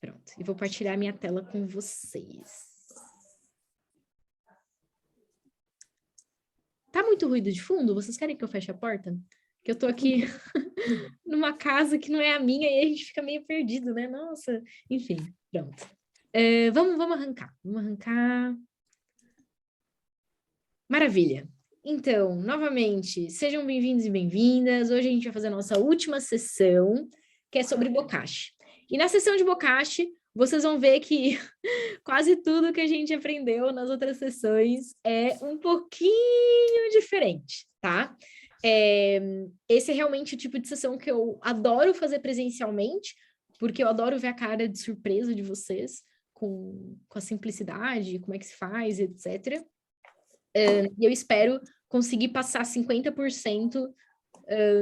Pronto, e vou partilhar minha tela com vocês. Tá muito ruído de fundo? Vocês querem que eu feche a porta? Que eu tô aqui numa casa que não é a minha e a gente fica meio perdido, né? Nossa, enfim, pronto. Vamos arrancar. Vamos arrancar. Maravilha. Então, novamente, sejam bem-vindos e bem-vindas. Hoje a gente vai fazer a nossa última sessão, que é sobre bokashi. E na sessão de bokashi, vocês vão ver que quase tudo que a gente aprendeu nas outras sessões é um pouquinho diferente, tá? Esse é realmente o tipo de sessão que eu adoro fazer presencialmente, porque eu adoro ver a cara de surpresa de vocês com a simplicidade, como é que se faz, etc. E eu espero conseguir passar 50%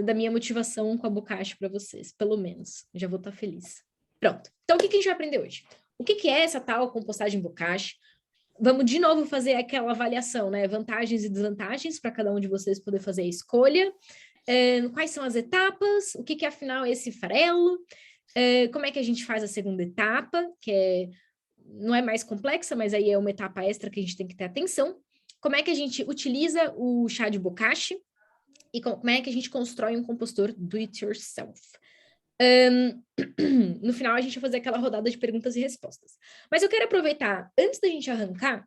da minha motivação com a bokashi para vocês, pelo menos. Já vou estar feliz. Pronto. Então, o que a gente vai aprender hoje? O que é essa tal compostagem bokashi? Vamos de novo fazer aquela avaliação, né? Vantagens e desvantagens para cada um de vocês poder fazer a escolha. Quais são as etapas? O que é, afinal, esse farelo? Como é que a gente faz a segunda etapa, que não é mais complexa, mas aí é uma etapa extra que a gente tem que ter atenção. Como é que a gente utiliza o chá de bokashi? E como é que a gente constrói um compostor do it yourself? No final, a gente vai fazer aquela rodada de perguntas e respostas. Mas eu quero aproveitar, antes da gente arrancar,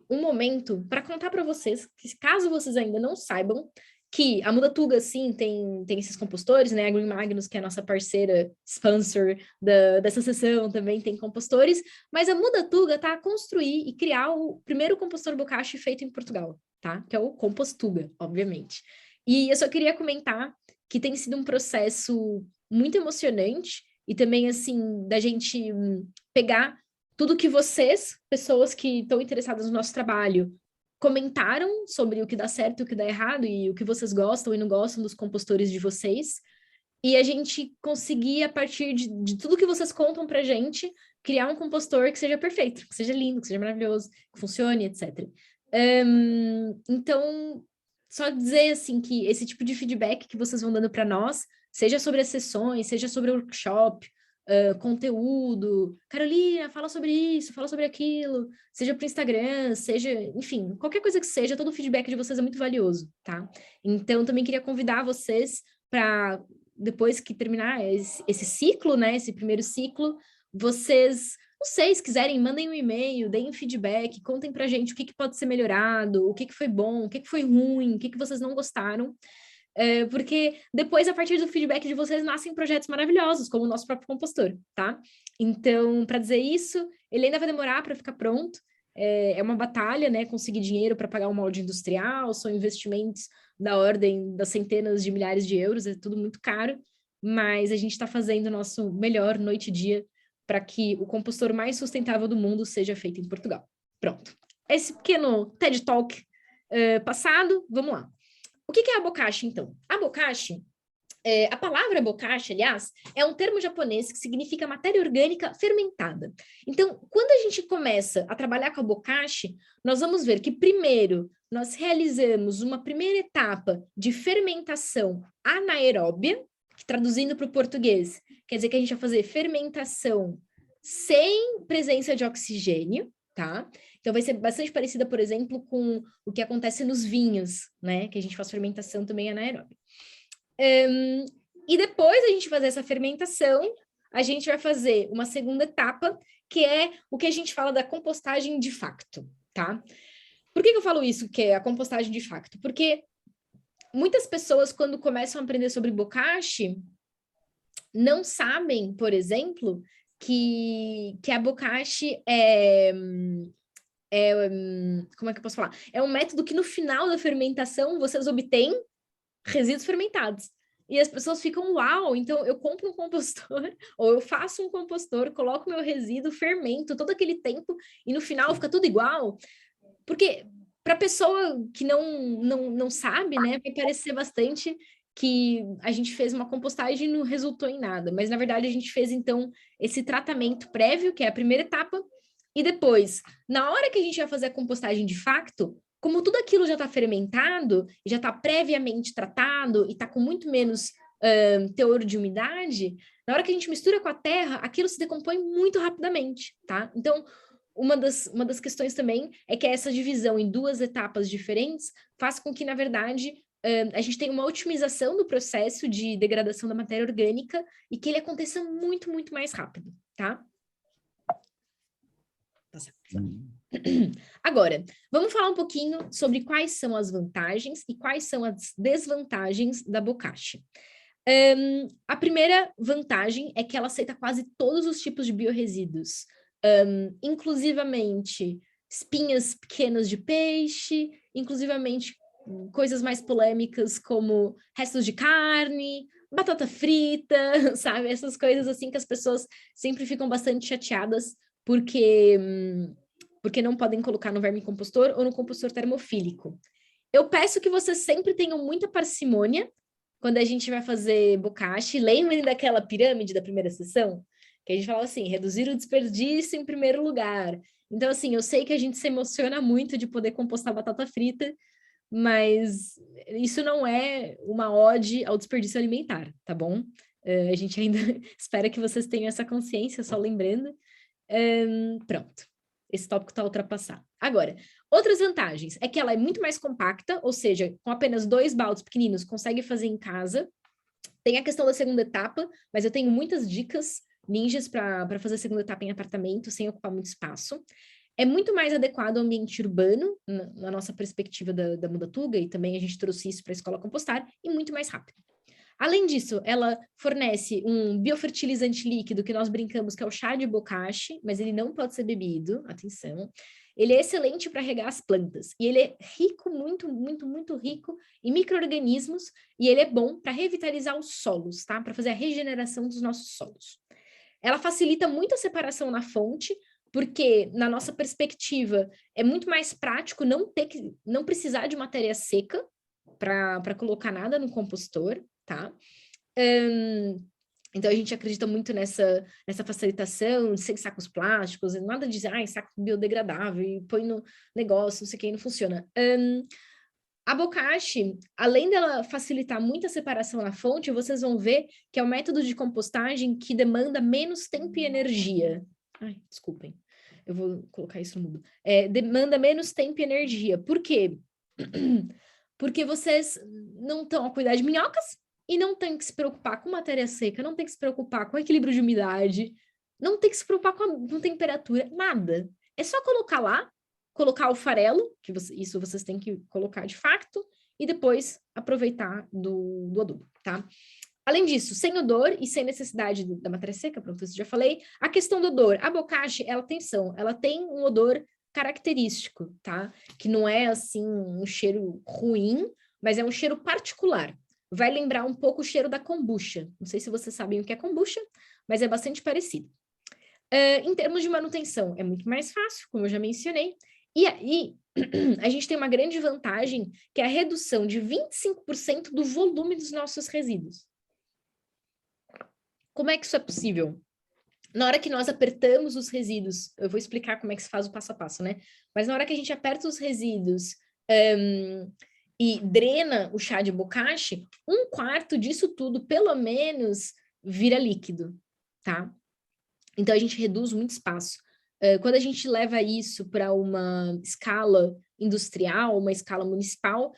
um momento para contar para vocês, que caso vocês ainda não saibam, que a Mudatuga, sim, tem esses compostores, né? A Green Magnus, que é a nossa parceira, sponsor dessa sessão, também tem compostores, mas a Mudatuga tá a construir e criar o primeiro compostor bokashi feito em Portugal, tá? Que é o Compostuga, obviamente. E eu só queria comentar que tem sido um processo muito emocionante e também, assim, da gente pegar tudo que vocês, pessoas que estão interessadas no nosso trabalho, comentaram sobre o que dá certo e o que dá errado e o que vocês gostam e não gostam dos compostores de vocês. E a gente conseguir, a partir de tudo que vocês contam pra gente, criar um compostor que seja perfeito, que seja lindo, que seja maravilhoso, que funcione, etc. Então, só dizer assim que esse tipo de feedback que vocês vão dando para nós, seja sobre as sessões, seja sobre o workshop, conteúdo, Carolina, fala sobre isso, fala sobre aquilo, seja para o Instagram, seja, enfim, qualquer coisa que seja, todo o feedback de vocês é muito valioso, tá? Então, também queria convidar vocês para, depois que terminar esse ciclo, né, esse primeiro ciclo, vocês, não sei, se quiserem, mandem um e-mail, deem feedback, contem pra gente o que pode ser melhorado, o que foi bom, o que foi ruim, o que vocês não gostaram, porque depois, a partir do feedback de vocês, nascem projetos maravilhosos, como o nosso próprio compostor, tá? Então, para dizer isso, ele ainda vai demorar para ficar pronto, é uma batalha, né, conseguir dinheiro para pagar um molde industrial, são investimentos da ordem das centenas de milhares de euros, é tudo muito caro, mas a gente está fazendo o nosso melhor noite e dia para que o compostor mais sustentável do mundo seja feito em Portugal. Pronto. Esse pequeno TED Talk passado, vamos lá. O que é a bokashi, então? A bokashi, a palavra bokashi, aliás, é um termo japonês que significa matéria orgânica fermentada. Então, quando a gente começa a trabalhar com a bokashi, nós vamos ver que, primeiro, nós realizamos uma primeira etapa de fermentação anaeróbia, que traduzindo para o português, quer dizer que a gente vai fazer fermentação sem presença de oxigênio, tá? Então, vai ser bastante parecida, por exemplo, com o que acontece nos vinhos, né? Que a gente faz fermentação também anaeróbica. E depois a gente fazer essa fermentação, a gente vai fazer uma segunda etapa, que é o que a gente fala da compostagem de facto, tá? Por que eu falo isso, que é a compostagem de facto? Porque muitas pessoas, quando começam a aprender sobre bokashi, não sabem, por exemplo, que a bokashi como é que eu posso falar? É um método que no final da fermentação vocês obtêm resíduos fermentados. E as pessoas ficam, uau, então eu compro um compostor, ou eu faço um compostor, coloco meu resíduo, fermento todo aquele tempo, e no final fica tudo igual. Porque para a pessoa que não sabe, né, vai parecer bastante que a gente fez uma compostagem e não resultou em nada. Mas, na verdade, a gente fez, então, esse tratamento prévio, que é a primeira etapa, e depois, na hora que a gente vai fazer a compostagem de facto, como tudo aquilo já está fermentado, já está previamente tratado e está com muito menos teor de umidade, Na hora que a gente mistura com a terra, aquilo se decompõe muito rapidamente, tá? Então, uma das questões também é que essa divisão em duas etapas diferentes faz com que, na verdade, a gente tenha uma otimização do processo de degradação da matéria orgânica e que ele aconteça muito, muito mais rápido, tá? Agora, vamos falar um pouquinho sobre quais são as vantagens e quais são as desvantagens da bokashi. A primeira vantagem é que ela aceita quase todos os tipos de biorresíduos, inclusivamente espinhas pequenas de peixe, inclusivamente coisas mais polêmicas como restos de carne, batata frita, sabe? Essas coisas assim que as pessoas sempre ficam bastante chateadas porque não podem colocar no vermicompostor ou no compostor termofílico. Eu peço que vocês sempre tenham muita parcimônia quando a gente vai fazer bokashi. Lembrem daquela pirâmide da primeira sessão? Que a gente falava assim, reduzir o desperdício em primeiro lugar. Então, assim, eu sei que a gente se emociona muito de poder compostar batata frita, mas isso não é uma ode ao desperdício alimentar, tá bom? A gente ainda espera que vocês tenham essa consciência, só lembrando. Pronto, esse tópico está ultrapassado. Agora, outras vantagens é que ela é muito mais compacta, ou seja, com apenas 2 baldes pequeninos, consegue fazer em casa. Tem a questão da segunda etapa, mas eu tenho muitas dicas ninjas para fazer a segunda etapa em apartamento, sem ocupar muito espaço. É muito mais adequado ao ambiente urbano, na nossa perspectiva da Mudatuga, e também a gente trouxe isso para a escola compostar, e muito mais rápido. Além disso, ela fornece um biofertilizante líquido que nós brincamos que é o chá de bokashi, mas ele não pode ser bebido, atenção. Ele é excelente para regar as plantas e ele é rico, muito, muito, muito rico em micro-organismos e ele é bom para revitalizar os solos, tá? Para fazer a regeneração dos nossos solos. Ela facilita muito a separação na fonte, porque na nossa perspectiva é muito mais prático não precisar de matéria seca para colocar nada no compostor, tá? Então a gente acredita muito nessa facilitação, sem sacos plásticos, nada de saco biodegradável e põe no negócio, não sei o que, não funciona. A bokashi, além dela facilitar muito a separação na fonte, vocês vão ver que é um método de compostagem que demanda menos tempo e energia. Ai, desculpem, eu vou colocar isso no mudo. Demanda menos tempo e energia. Por quê? Porque vocês não estão a cuidar de minhocas e não tem que se preocupar com matéria seca, não tem que se preocupar com equilíbrio de umidade, não tem que se preocupar com temperatura, nada. É só colocar lá, colocar o farelo, isso vocês têm que colocar de facto, e depois aproveitar do adubo, tá? Além disso, sem odor e sem necessidade da matéria seca, pronto, isso já falei. A questão do odor, a bokashi, ela tem um odor característico, tá? Que não é, assim, um cheiro ruim, mas é um cheiro particular. Vai lembrar um pouco o cheiro da kombucha. Não sei se vocês sabem o que é kombucha, mas é bastante parecido. Em termos de manutenção, é muito mais fácil, como eu já mencionei. E aí, a gente tem uma grande vantagem, que é a redução de 25% do volume dos nossos resíduos. Como é que isso é possível? Na hora que nós apertamos os resíduos, eu vou explicar como é que se faz o passo a passo, né? Mas na hora que a gente aperta os resíduos e drena o chá de bokashi, 1/4 disso tudo, pelo menos, vira líquido, tá? Então, a gente reduz muito espaço. Quando a gente leva isso para uma escala industrial, uma escala municipal,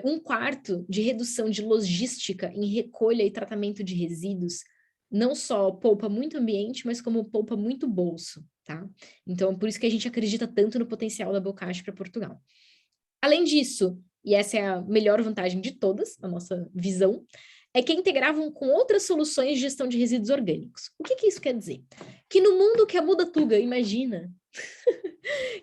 1/4 de redução de logística em recolha e tratamento de resíduos não só poupa muito ambiente, mas como poupa muito bolso, tá? Então, por isso que a gente acredita tanto no potencial da bokashi para Portugal. Além disso, e essa é a melhor vantagem de todas, a nossa visão, é que integravam com outras soluções de gestão de resíduos orgânicos. O que isso quer dizer? Que no mundo que a Mudatuga imagina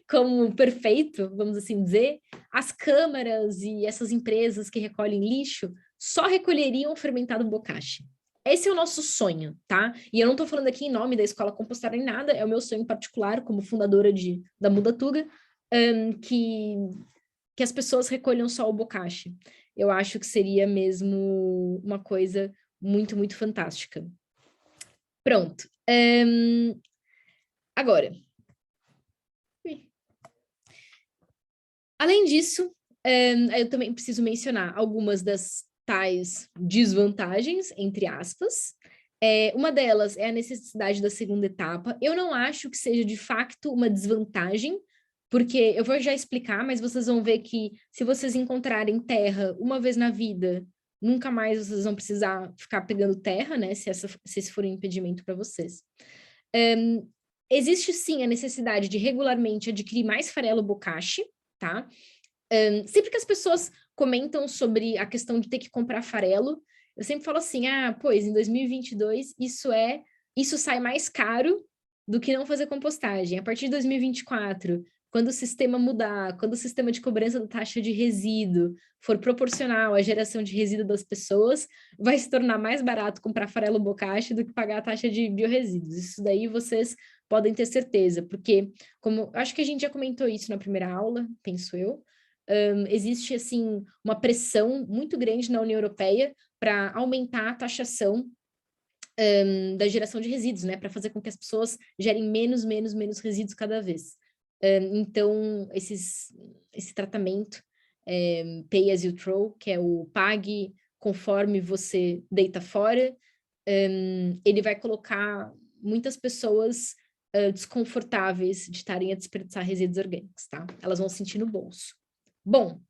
como perfeito, vamos assim dizer, as câmaras e essas empresas que recolhem lixo só recolheriam o fermentado bokashi. Esse é o nosso sonho, tá? E eu não tô falando aqui em nome da Escola Compostar nem nada, é o meu sonho particular como fundadora da Mudatuga, que as pessoas recolham só o bokashi. Eu acho que seria mesmo uma coisa muito, muito fantástica. Pronto. Agora. Além disso, eu também preciso mencionar algumas das tais desvantagens, entre aspas, Uma delas é a necessidade da segunda etapa. Eu não acho que seja, de facto, uma desvantagem, porque eu vou já explicar, mas vocês vão ver que se vocês encontrarem terra uma vez na vida, nunca mais vocês vão precisar ficar pegando terra, né? Se esse for um impedimento para vocês. Existe, sim, a necessidade de regularmente adquirir mais farelo bokashi, tá? Sempre que as pessoas comentam sobre a questão de ter que comprar farelo, eu sempre falo assim, pois, em 2022, isso sai mais caro do que não fazer compostagem. A partir de 2024, quando o sistema mudar, quando o sistema de cobrança da taxa de resíduo for proporcional à geração de resíduo das pessoas, vai se tornar mais barato comprar farelo bokashi do que pagar a taxa de biorresíduos. Isso daí vocês podem ter certeza, porque, como acho que a gente já comentou isso na primeira aula, penso eu, existe, assim, uma pressão muito grande na União Europeia para aumentar a taxação da geração de resíduos, né? Para fazer com que as pessoas gerem menos resíduos cada vez. Então, esse tratamento, Pay as you throw, que é o pague conforme você deita fora, ele vai colocar muitas pessoas desconfortáveis de estarem a desperdiçar resíduos orgânicos, tá? Elas vão sentir no bolso. Bom,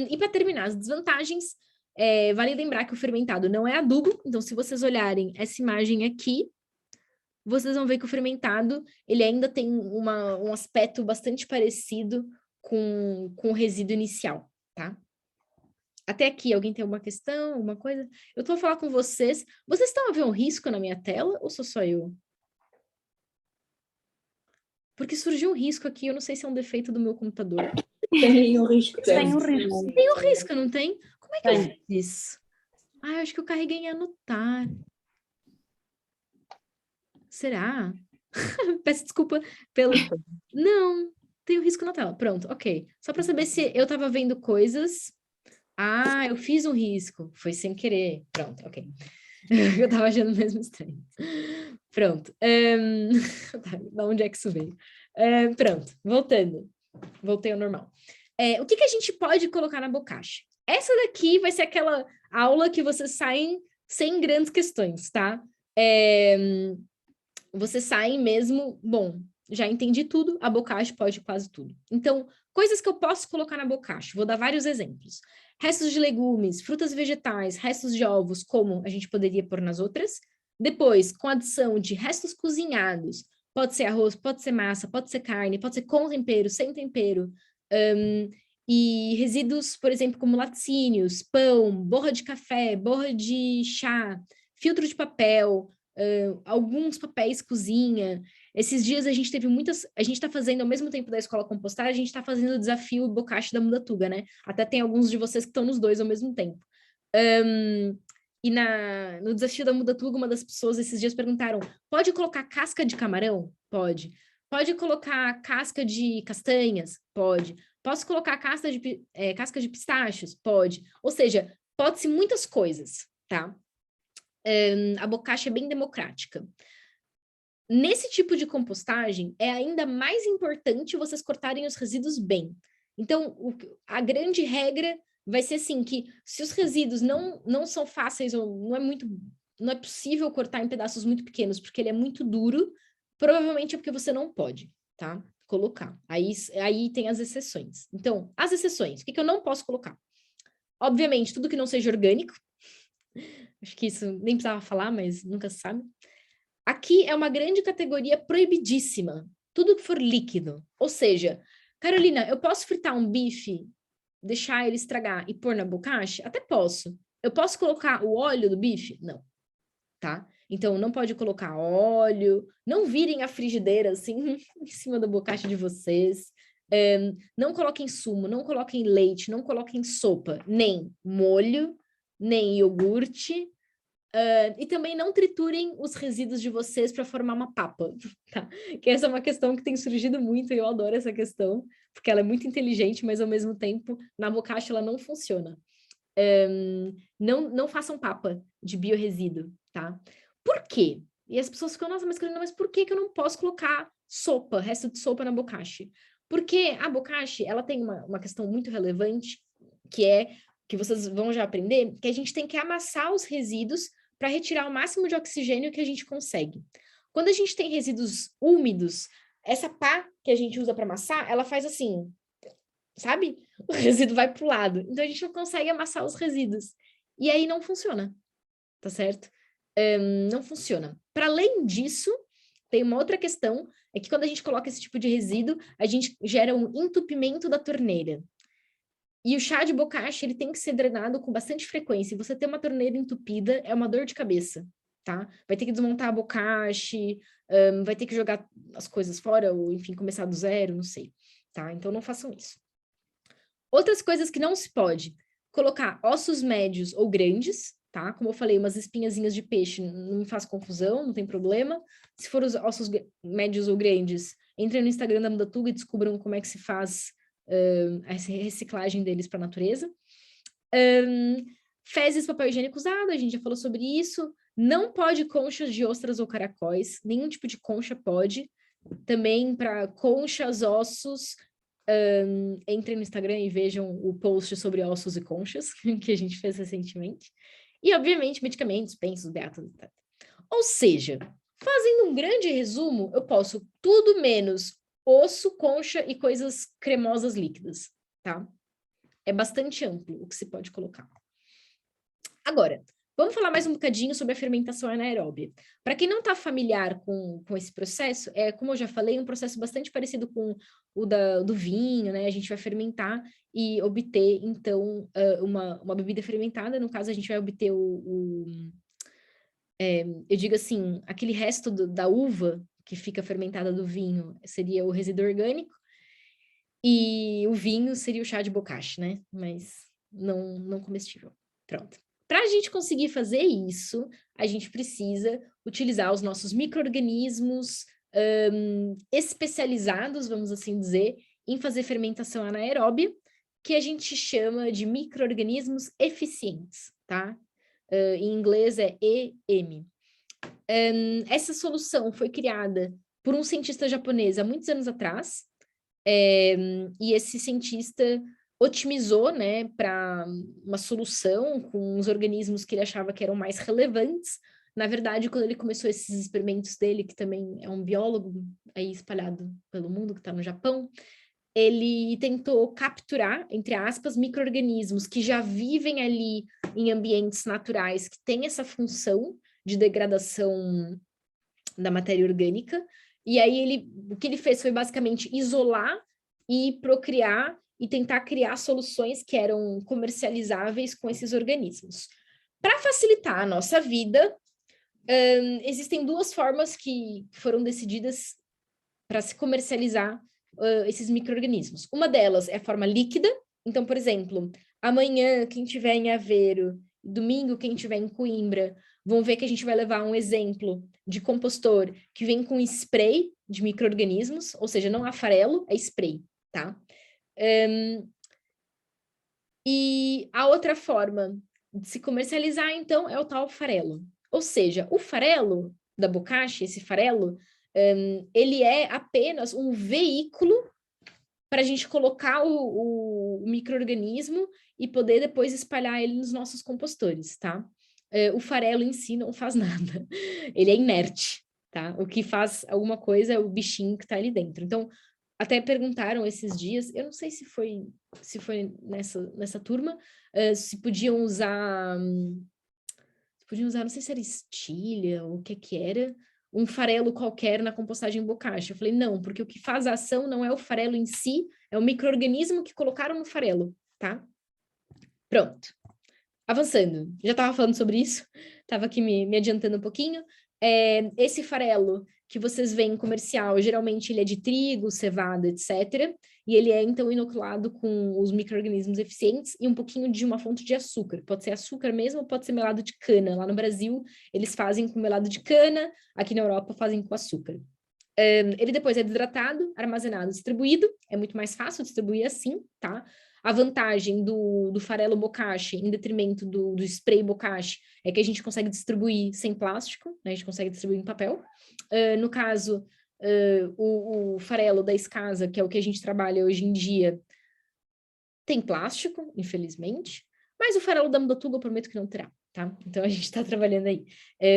e para terminar as desvantagens, vale lembrar que o fermentado não é adubo, então se vocês olharem essa imagem aqui, vocês vão ver que o fermentado, ele ainda tem um aspecto bastante parecido com o resíduo inicial, tá? Até aqui, alguém tem alguma questão, alguma coisa? Eu tô a falar com vocês. Vocês estão a ver um risco na minha tela ou sou só eu? Porque surgiu um risco aqui, eu não sei se é um defeito do meu computador. Tem um risco. Tem um risco. Tem um risco, não tem? Como é que eu fiz isso? Eu acho que eu carreguei em anotar. Será? Peço desculpa pelo... Não, tem um risco na tela. Pronto, ok. Só para saber se eu estava vendo coisas... eu fiz um risco. Foi sem querer. Pronto, ok. Eu estava achando mesmo estranho. Pronto. Da onde é que isso veio? Pronto, voltando. Voltei ao normal. O que a gente pode colocar na bocacha? Essa daqui vai ser aquela aula que vocês saem sem grandes questões, tá? Vocês saem mesmo, bom, já entendi tudo, a bocacha pode quase tudo. Então, coisas que eu posso colocar na bocacha, vou dar vários exemplos. Restos de legumes, frutas vegetais, restos de ovos, como a gente poderia pôr nas outras. Depois, com adição de restos cozinhados, pode ser arroz, pode ser massa, pode ser carne, pode ser com tempero, sem tempero. E resíduos, por exemplo, como laticínios, pão, borra de café, borra de chá, filtro de papel, alguns papéis cozinha. Esses dias a gente teve muitas... A gente está fazendo, ao mesmo tempo da escola compostar, a gente está fazendo o desafio bocacha da Mudatuga, né? Até tem alguns de vocês que estão nos dois ao mesmo tempo. E no desafio da Mudatuga, uma das pessoas esses dias perguntaram, pode colocar casca de camarão? Pode. Pode colocar casca de castanhas? Pode. Posso colocar casca de pistachos? Pode. Ou seja, pode-se muitas coisas, tá? A bocacha é bem democrática. Nesse tipo de compostagem, é ainda mais importante vocês cortarem os resíduos bem. Então, a grande regra vai ser assim, que se os resíduos não são fáceis, ou não é possível cortar em pedaços muito pequenos, porque ele é muito duro, provavelmente é porque você não pode, tá? Colocar. Aí tem as exceções. Então, as exceções, o que eu não posso colocar? Obviamente, tudo que não seja orgânico. Acho que isso nem precisava falar, mas nunca se sabe. Aqui é uma grande categoria proibidíssima. Tudo que for líquido. Ou seja, Carolina, eu posso fritar um bife, deixar ele estragar e pôr na bocacha? Até posso. Eu posso colocar o óleo do bife? Não. Tá? Então, não pode colocar óleo. Não virem a frigideira assim em cima da bocacha de vocês. Não coloquem sumo, não coloquem leite, não coloquem sopa, nem molho, nem iogurte, e também não triturem os resíduos de vocês para formar uma papa, tá? Que essa é uma questão que tem surgido muito e eu adoro essa questão, porque ela é muito inteligente, mas ao mesmo tempo, na bocacha ela não funciona. Não façam papa de biorresíduo, tá? Por quê? E as pessoas ficam, nossa, mas por que eu não posso colocar sopa, resto de sopa na bocacha? Porque a bocacha, ela tem uma questão muito relevante, que vocês vão já aprender, que a gente tem que amassar os resíduos para retirar o máximo de oxigênio que a gente consegue. Quando a gente tem resíduos úmidos, essa pá que a gente usa para amassar, ela faz assim, sabe? O resíduo vai para o lado. Então, a gente não consegue amassar os resíduos. E aí não funciona, tá certo? Não funciona. Para além disso, tem uma outra questão, é que quando a gente coloca esse tipo de resíduo, a gente gera um entupimento da torneira. E o chá de bokashi, ele tem que ser drenado com bastante frequência. E você ter uma torneira entupida é uma dor de cabeça, tá? Vai ter que desmontar a bokashi, vai ter que jogar as coisas fora, ou enfim, começar do zero, não sei, tá? Então não façam isso. Outras coisas que não se pode, colocar ossos médios ou grandes, tá? Como eu falei, umas espinhazinhas de peixe não me faz confusão, não tem problema. Se for os ossos médios ou grandes, entrem no Instagram da Mudatuga e descubram como é que se faz a reciclagem deles para a natureza. Fezes, papel higiênico usado, a gente já falou sobre isso. Não pode conchas de ostras ou caracóis, nenhum tipo de concha pode. Também para conchas, ossos, entrem no Instagram e vejam o post sobre ossos e conchas, que a gente fez recentemente. E, obviamente, medicamentos, pensos, beatas, etc. Ou seja, fazendo um grande resumo, eu posso tudo menos osso, concha e coisas cremosas líquidas, tá? É bastante amplo o que se pode colocar. Agora, vamos falar mais um bocadinho sobre a fermentação anaeróbia. Para quem não está familiar com esse processo, como eu já falei, um processo bastante parecido com o do vinho, né? A gente vai fermentar e obter, então, uma bebida fermentada. No caso, a gente vai obter eu digo assim, aquele resto da uva que fica fermentada do vinho seria o resíduo orgânico, e o vinho seria o chá de bokashi, né? Mas não comestível. Pronto. Para a gente conseguir fazer isso, a gente precisa utilizar os nossos micro-organismos especializados, vamos assim dizer, em fazer fermentação anaeróbia, que a gente chama de micro-organismos eficientes, tá? Em inglês é EM. Essa solução foi criada por um cientista japonês há muitos anos atrás, e esse cientista otimizou, né, para uma solução com os organismos que ele achava que eram mais relevantes. Na verdade, quando ele começou esses experimentos dele, que também é um biólogo aí espalhado pelo mundo, que está no Japão, ele tentou capturar, entre aspas, micro-organismos que já vivem ali em ambientes naturais, que têm essa função de degradação da matéria orgânica. E aí o que ele fez foi basicamente isolar e procriar e tentar criar soluções que eram comercializáveis com esses organismos. Para facilitar a nossa vida, existem duas formas que foram decididas para se comercializar esses micro-organismos. Uma delas é a forma líquida. Então, por exemplo, amanhã, quem tiver em Aveiro, domingo, quem tiver em Coimbra, vão ver que a gente vai levar um exemplo de compostor que vem com spray de micro-organismos, ou seja, não é farelo, é spray, tá? E a outra forma de se comercializar, então, é o tal farelo. Ou seja, o farelo da bokashi, esse farelo, ele é apenas um veículo para a gente colocar o micro-organismo e poder depois espalhar ele nos nossos compostores, tá? O farelo em si não faz nada. Ele é inerte, tá? O que faz alguma coisa é o bichinho que está ali dentro. Então, até perguntaram esses dias, eu não sei se foi nessa turma, se podiam usar, não sei se era estilha ou o que era, um farelo qualquer na compostagem bokashi. Eu falei, não, porque o que faz a ação não é o farelo em si, é o micro-organismo que colocaram no farelo, tá? Pronto. Avançando, já estava falando sobre isso, estava aqui me adiantando um pouquinho. Esse farelo que vocês veem comercial, geralmente ele é de trigo, cevada, etc. E ele é, então, inoculado com os micro-organismos eficientes e um pouquinho de uma fonte de açúcar. Pode ser açúcar mesmo ou pode ser melado de cana. Lá no Brasil, eles fazem com melado de cana, aqui na Europa fazem com açúcar. Ele depois é desidratado, armazenado, distribuído. É muito mais fácil distribuir assim, tá? A vantagem do farelo bokashi, em detrimento do spray bokashi, é que a gente consegue distribuir sem plástico, né? A gente consegue distribuir em papel. No caso, o farelo da Escasa, que é o que a gente trabalha hoje em dia, tem plástico, infelizmente, mas o farelo da Mudatuga eu prometo que não terá, tá? Então, a gente está trabalhando aí.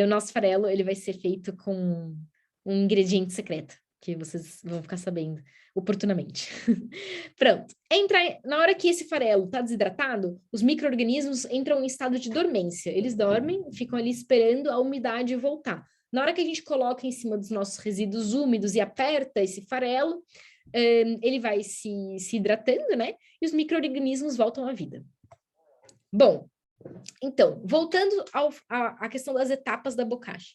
O nosso farelo, ele vai ser feito com um ingrediente secreto, que vocês vão ficar sabendo oportunamente. Pronto. Na hora que esse farelo está desidratado, os micro-organismos entram em estado de dormência. Eles dormem, ficam ali esperando a umidade voltar. Na hora que a gente coloca em cima dos nossos resíduos úmidos e aperta esse farelo, ele vai se hidratando, né? E os micro-organismos voltam à vida. Bom, então, voltando à questão das etapas da bocashi.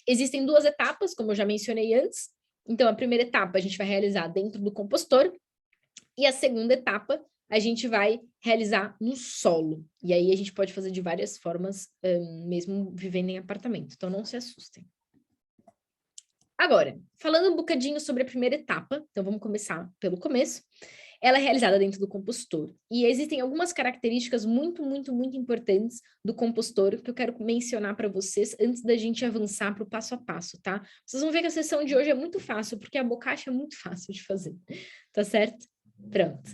Existem 2 etapas, como eu já mencionei antes. Então, a primeira etapa a gente vai realizar dentro do compostor, e a segunda etapa a gente vai realizar no solo. E aí a gente pode fazer de várias formas, mesmo vivendo em apartamento. Então, não se assustem. Agora, falando um bocadinho sobre a primeira etapa, então vamos começar pelo começo. Ela é realizada dentro do compostor. E existem algumas características muito, muito, muito importantes do compostor que eu quero mencionar para vocês antes da gente avançar para o passo a passo, tá? Vocês vão ver que a sessão de hoje é muito fácil, porque a bocashi é muito fácil de fazer, tá certo? Pronto.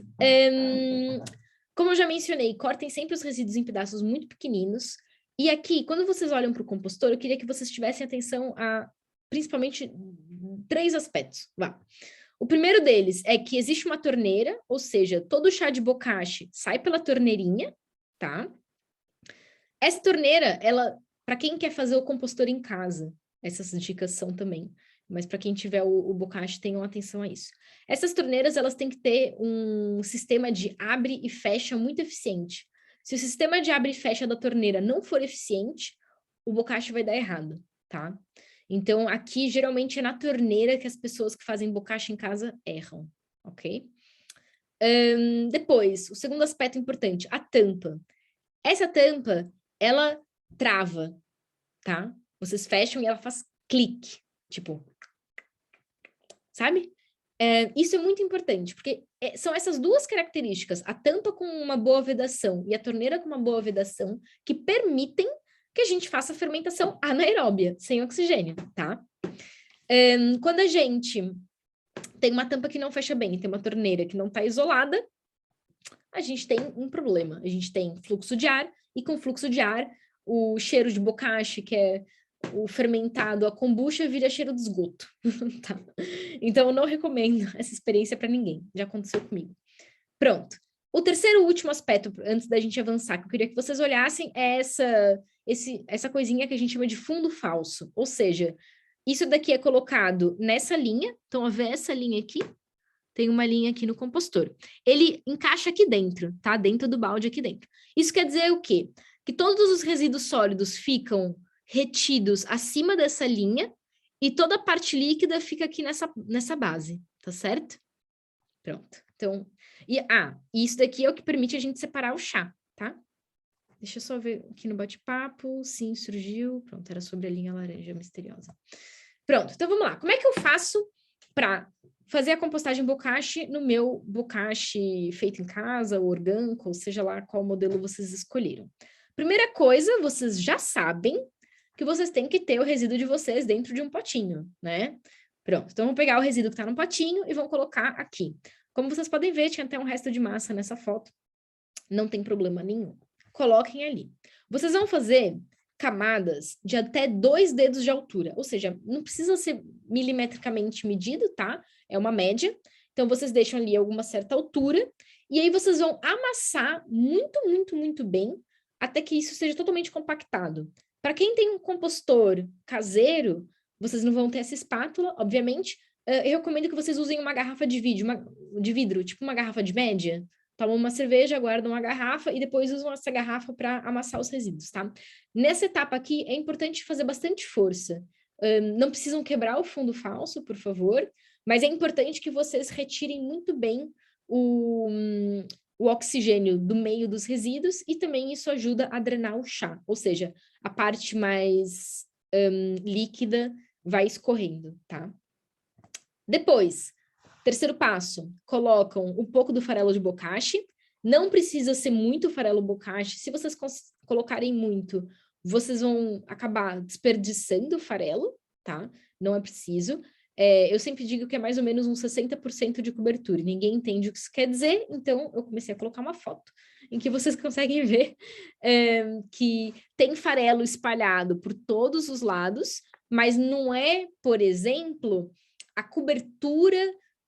Como eu já mencionei, cortem sempre os resíduos em pedaços muito pequeninos. E aqui, quando vocês olham para o compostor, eu queria que vocês tivessem atenção a principalmente 3 aspectos. Vá. O primeiro deles é que existe uma torneira, ou seja, todo o chá de bokashi sai pela torneirinha, tá? Essa torneira, ela, para quem quer fazer o compostor em casa, essas dicas são também, mas para quem tiver o bokashi, tenham atenção a isso. Essas torneiras, elas têm que ter um sistema de abre e fecha muito eficiente. Se o sistema de abre e fecha da torneira não for eficiente, o bokashi vai dar errado, tá? Então, aqui, geralmente, é na torneira que as pessoas que fazem bokashi em casa erram, ok? Depois, o segundo aspecto importante, a tampa. Essa tampa, ela trava, tá? Vocês fecham e ela faz clique, tipo, sabe? Isso é muito importante, porque são essas 2 características, a tampa com uma boa vedação e a torneira com uma boa vedação, que permitem que a gente faça fermentação anaeróbia, sem oxigênio, tá? Quando a gente tem uma tampa que não fecha bem, tem uma torneira que não está isolada, a gente tem um problema. A gente tem fluxo de ar, e com fluxo de ar, o cheiro de bokashi, que é o fermentado, a kombucha, vira cheiro de esgoto. Tá? Então, eu não recomendo essa experiência para ninguém. Já aconteceu comigo. Pronto. O terceiro e último aspecto, antes da gente avançar, que eu queria que vocês olhassem, é essa coisinha que a gente chama de fundo falso. Ou seja, isso daqui é colocado nessa linha. Então, a ver essa linha aqui? Tem uma linha aqui no compostor. Ele encaixa aqui dentro, tá? Dentro do balde aqui dentro. Isso quer dizer o quê? Que todos os resíduos sólidos ficam retidos acima dessa linha e toda a parte líquida fica aqui nessa base, tá certo? Pronto. Então, isso daqui é o que permite a gente separar o chá, tá? Deixa eu só ver aqui no bate-papo. Sim, surgiu. Pronto, era sobre a linha laranja misteriosa. Pronto, então vamos lá. Como é que eu faço para fazer a compostagem bokashi no meu bokashi feito em casa, ou orgânico, ou seja lá qual modelo vocês escolheram? Primeira coisa, vocês já sabem que vocês têm que ter o resíduo de vocês dentro de um potinho, né? Pronto, então vamos pegar o resíduo que está no potinho e vamos colocar aqui. Como vocês podem ver, tinha até um resto de massa nessa foto. Não tem problema nenhum. Coloquem ali. Vocês vão fazer camadas de até 2 dedos de altura, ou seja, não precisa ser milimetricamente medido, tá? É uma média. Então, vocês deixam ali alguma certa altura, e aí vocês vão amassar muito, muito, muito bem, até que isso seja totalmente compactado. Para quem tem um compostor caseiro, vocês não vão ter essa espátula, obviamente. Eu recomendo que vocês usem uma garrafa de vidro, tipo uma garrafa de média. Tomam uma cerveja, guardam a garrafa e depois usam essa garrafa para amassar os resíduos, tá? Nessa etapa aqui, é importante fazer bastante força. Não precisam quebrar o fundo falso, por favor, mas é importante que vocês retirem muito bem o oxigênio do meio dos resíduos e também isso ajuda a drenar o chá, ou seja, a parte mais líquida vai escorrendo, tá? Depois, terceiro passo, colocam um pouco do farelo de bokashi. Não precisa ser muito farelo bokashi. Se vocês colocarem muito, vocês vão acabar desperdiçando o farelo, tá? Não é preciso. Eu sempre digo que é mais ou menos uns 60% de cobertura. Ninguém entende o que isso quer dizer, então eu comecei a colocar uma foto. em que vocês conseguem ver que tem farelo espalhado por todos os lados, mas não é, por exemplo, a cobertura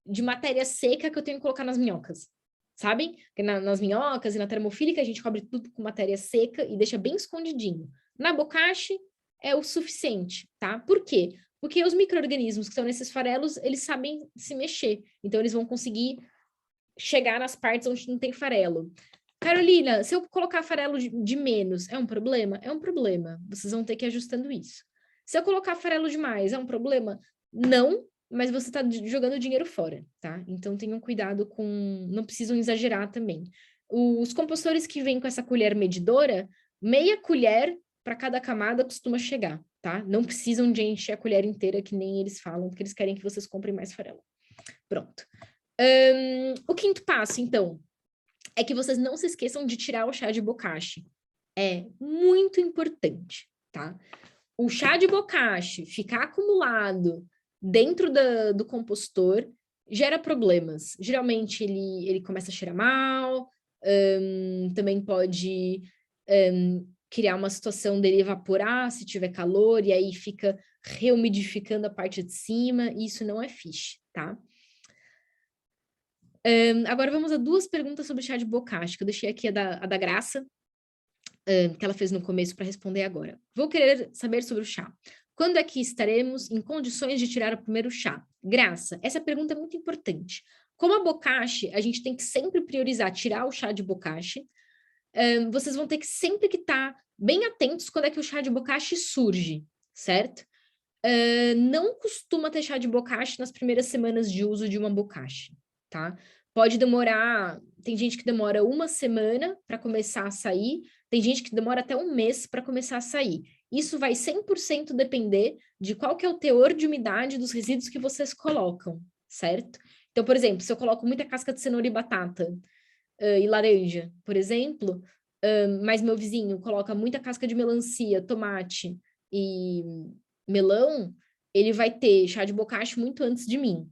de matéria seca que eu tenho que colocar nas minhocas, sabem? Nas minhocas e na termofílica a gente cobre tudo com matéria seca e deixa bem escondidinho. Na bokashi é o suficiente, tá? Por quê? Porque os micro-organismos que estão nesses farelos, eles sabem se mexer, então eles vão conseguir chegar nas partes onde não tem farelo. Carolina, se eu colocar farelo de menos, é um problema? É um problema. Vocês vão ter que ir ajustando isso. Se eu colocar farelo demais, é um problema? Não, mas você está jogando dinheiro fora, tá? Então tenham cuidado com... Não precisam exagerar também. Os compostores que vêm com essa colher medidora, meia colher para cada camada costuma chegar, tá? Não precisam de encher a colher inteira, que nem eles falam, porque eles querem que vocês comprem mais farelo. Pronto. O quinto passo, então, é que vocês não se esqueçam de tirar o chá de bokashi. É muito importante, tá? O chá de bokashi ficar acumulado dentro do compostor gera problemas. Geralmente ele começa a cheirar mal, também pode criar uma situação dele evaporar se tiver calor, e aí fica reumidificando a parte de cima, e isso não é fixe, tá? Agora vamos a duas perguntas sobre o chá de bokashi, que eu deixei aqui a da Graça, que ela fez no começo para responder agora. Vou querer saber sobre o chá. Quando é que estaremos em condições de tirar o primeiro chá? Graça, essa pergunta é muito importante. Como a bokashi, a gente tem que sempre priorizar tirar o chá de bokashi, vocês vão ter que sempre que estar bem atentos quando é que o chá de bokashi surge, certo? Não costuma ter chá de bokashi nas primeiras semanas de uso de uma bokashi, tá? Pode demorar, tem gente que demora uma semana para começar a sair, tem gente que demora até um mês para começar a sair. Isso vai 100% depender de qual que é o teor de umidade dos resíduos que vocês colocam, certo? Então, por exemplo, se eu coloco muita casca de cenoura e batata e laranja, por exemplo, mas meu vizinho coloca muita casca de melancia, tomate e melão, ele vai ter chá de bokashi muito antes de mim,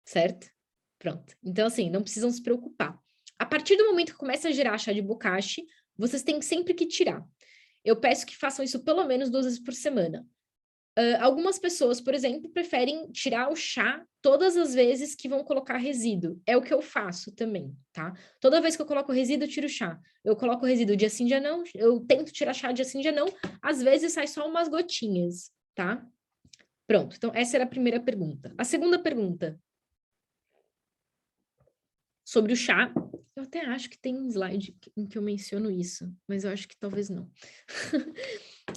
certo? Pronto. Então, assim, não precisam se preocupar. A partir do momento que começa a gerar chá de bokashi, vocês têm sempre que tirar. Eu peço que façam isso pelo menos 2 vezes por semana. Algumas pessoas, por exemplo, preferem tirar o chá todas as vezes que vão colocar resíduo. É o que eu faço também, tá? Toda vez que eu coloco resíduo, eu tiro chá. Eu coloco resíduo dia sim, dia não. Eu tento tirar chá dia sim, dia não. Às vezes sai só umas gotinhas, tá? Pronto. Então, essa era a primeira pergunta. A segunda pergunta. Sobre o chá, eu até acho que tem um slide em que eu menciono isso, mas eu acho que talvez não.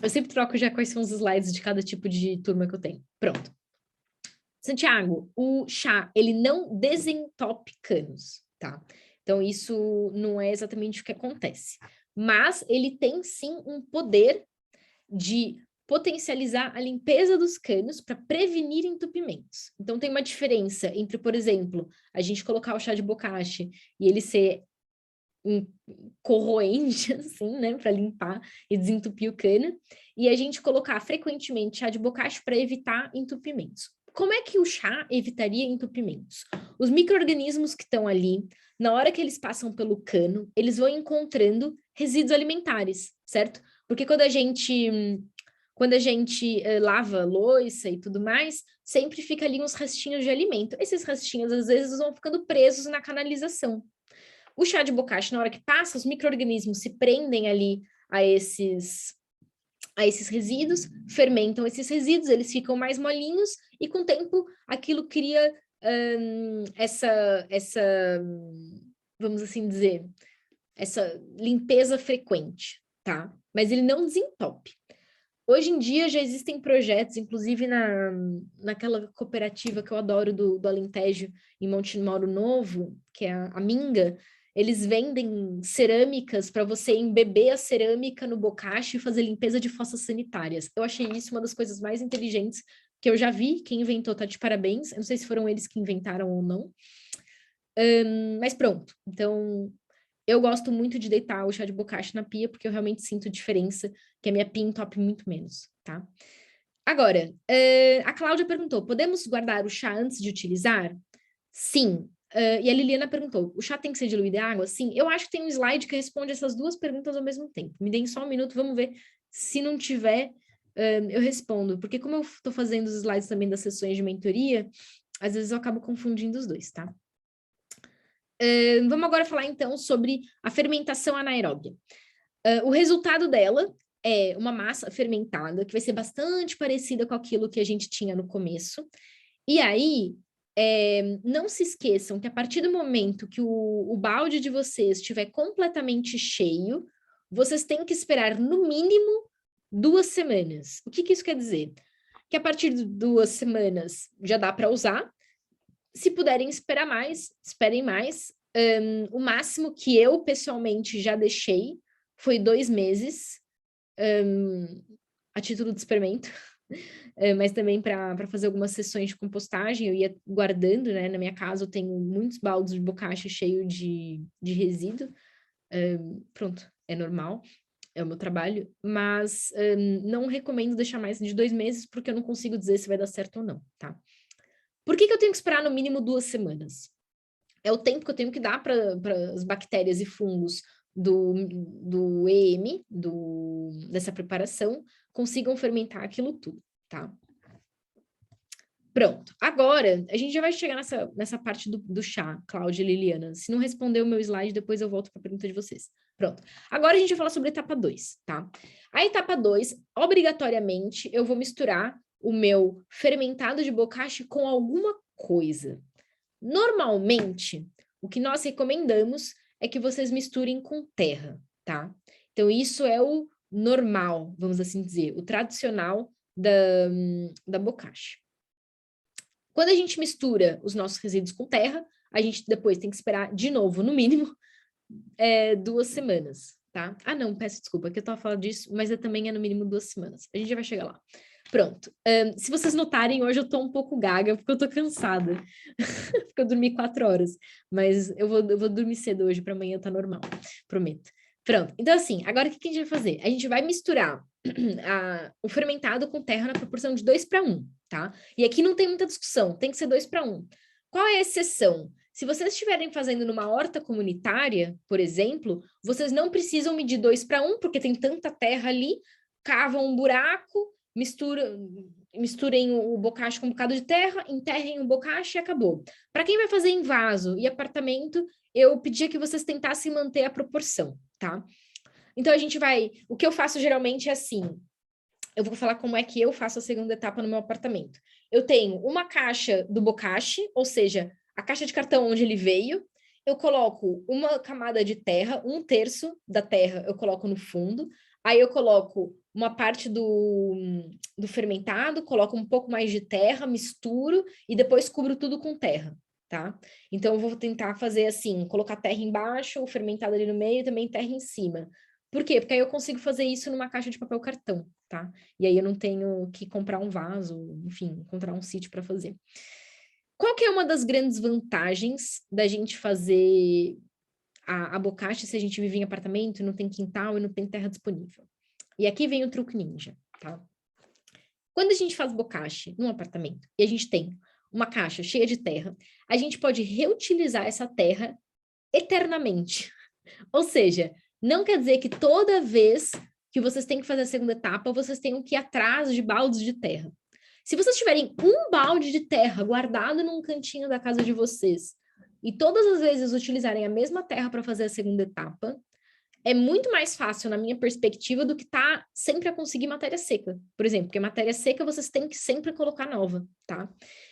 Eu sempre troco já quais são os slides de cada tipo de turma que eu tenho. Pronto. Santiago, o chá, ele não desentope canos, tá? Então, isso não é exatamente o que acontece. Mas ele tem, sim, um poder de potencializar a limpeza dos canos para prevenir entupimentos. Então, tem uma diferença entre, por exemplo, a gente colocar o chá de bokashi e ele ser corroente, assim, né, para limpar e desentupir o cano, e a gente colocar frequentemente chá de bokashi para evitar entupimentos. Como é que o chá evitaria entupimentos? Os micro-organismos que estão ali, na hora que eles passam pelo cano, eles vão encontrando resíduos alimentares, certo? Porque quando a gente lava louça e tudo mais, sempre fica ali uns restinhos de alimento. Esses restinhos, às vezes, vão ficando presos na canalização. O chá de bokashi, na hora que passa, os micro-organismos se prendem ali a esses resíduos, fermentam esses resíduos, eles ficam mais molinhos, e com o tempo aquilo cria vamos assim dizer, essa limpeza frequente, tá? Mas ele não desentope. Hoje em dia já existem projetos, inclusive naquela cooperativa que eu adoro do Alentejo, em Monte Mauro Novo, que é a Minga, eles vendem cerâmicas para você embeber a cerâmica no bokashi e fazer limpeza de fossas sanitárias. Eu achei isso uma das coisas mais inteligentes que eu já vi. Quem inventou tá de parabéns. Eu não sei se foram eles que inventaram ou não. Mas pronto. Então, eu gosto muito de deitar o chá de bokashi na pia, porque eu realmente sinto diferença, que a minha pia entope muito menos, tá? Agora, a Cláudia perguntou, podemos guardar o chá antes de utilizar? Sim, E a Liliana perguntou, o chá tem que ser diluído em água? Sim, eu acho que tem um slide que responde essas duas perguntas ao mesmo tempo. Me deem só um minuto, vamos ver. Se não tiver, eu respondo. Porque como eu estou fazendo os slides também das sessões de mentoria, às vezes eu acabo confundindo os dois, tá? Vamos agora falar, então, sobre a fermentação anaeróbia. O resultado dela é uma massa fermentada, que vai ser bastante parecida com aquilo que a gente tinha no começo. E aí, não se esqueçam que a partir do momento que o balde de vocês estiver completamente cheio, vocês têm que esperar, no mínimo, 2 semanas. O que isso quer dizer? Que a partir de 2 semanas já dá para usar. Se puderem esperar mais, esperem mais. O máximo que eu, pessoalmente, já deixei foi 2 meses, a título de experimento, mas também para fazer algumas sessões de compostagem, eu ia guardando, né? Na minha casa eu tenho muitos baldes de bocacha cheio de resíduo. Pronto, é normal, é o meu trabalho, mas não recomendo deixar mais de 2 meses, porque eu não consigo dizer se vai dar certo ou não, tá? Por que eu tenho que esperar no mínimo 2 semanas? É o tempo que eu tenho que dar para as bactérias e fungos do EM, dessa preparação, consigam fermentar aquilo tudo, tá? Pronto. Agora, a gente já vai chegar nessa parte do chá, Cláudia e Liliana. Se não responder o meu slide, depois eu volto para a pergunta de vocês. Pronto. Agora a gente vai falar sobre a etapa 2, tá? A etapa 2, obrigatoriamente, eu vou misturar o meu fermentado de bocashi com alguma coisa. Normalmente, o que nós recomendamos é que vocês misturem com terra, tá? Então, isso é o normal, vamos assim dizer, o tradicional da bocashi. Quando a gente mistura os nossos resíduos com terra, a gente depois tem que esperar de novo, no mínimo, 2 semanas, tá? Ah, não, peço desculpa, que eu tava falando disso, mas também é no mínimo 2 semanas. A gente já vai chegar lá. Pronto. Se vocês notarem, hoje eu tô um pouco gaga, porque eu tô cansada. Porque eu dormi 4 horas. Mas eu vou dormir cedo hoje, para amanhã tá normal. Prometo. Pronto. Então, assim, agora o que a gente vai fazer? A gente vai misturar o fermentado com terra na proporção de 2 para 1, tá? E aqui não tem muita discussão, tem que ser 2 para 1. Qual é a exceção? Se vocês estiverem fazendo numa horta comunitária, por exemplo, vocês não precisam medir 2 para 1, porque tem tanta terra ali, cavam um buraco, misturem o bocashi com um bocado de terra, enterrem o bocashi e acabou. Para quem vai fazer em vaso e apartamento, eu pedia que vocês tentassem manter a proporção, tá? Então, a gente vai... O que eu faço geralmente é assim. Eu vou falar como é que eu faço a segunda etapa no meu apartamento. Eu tenho uma caixa do bocashi, ou seja, a caixa de cartão onde ele veio. Eu coloco uma camada de terra, 1/3 da terra eu coloco no fundo. Aí eu coloco uma parte do fermentado, coloco um pouco mais de terra, misturo e depois cubro tudo com terra, tá? Então eu vou tentar fazer assim, colocar terra embaixo, o fermentado ali no meio e também terra em cima. Por quê? Porque aí eu consigo fazer isso numa caixa de papel cartão, tá? E aí eu não tenho que comprar um vaso, enfim, encontrar um sítio para fazer. Qual que é uma das grandes vantagens da gente fazer a bocashi se a gente vive em apartamento, não tem quintal e não tem terra disponível? E aqui vem o truque ninja, tá? Quando a gente faz bocashi num apartamento e a gente tem uma caixa cheia de terra, a gente pode reutilizar essa terra eternamente. Ou seja, não quer dizer que toda vez que vocês têm que fazer a segunda etapa, vocês tenham que ir atrás de baldes de terra. Se vocês tiverem um balde de terra guardado num cantinho da casa de vocês e todas as vezes utilizarem a mesma terra para fazer a segunda etapa, é muito mais fácil, na minha perspectiva, do que tá sempre a conseguir matéria seca, por exemplo, porque matéria seca vocês têm que sempre colocar nova, tá?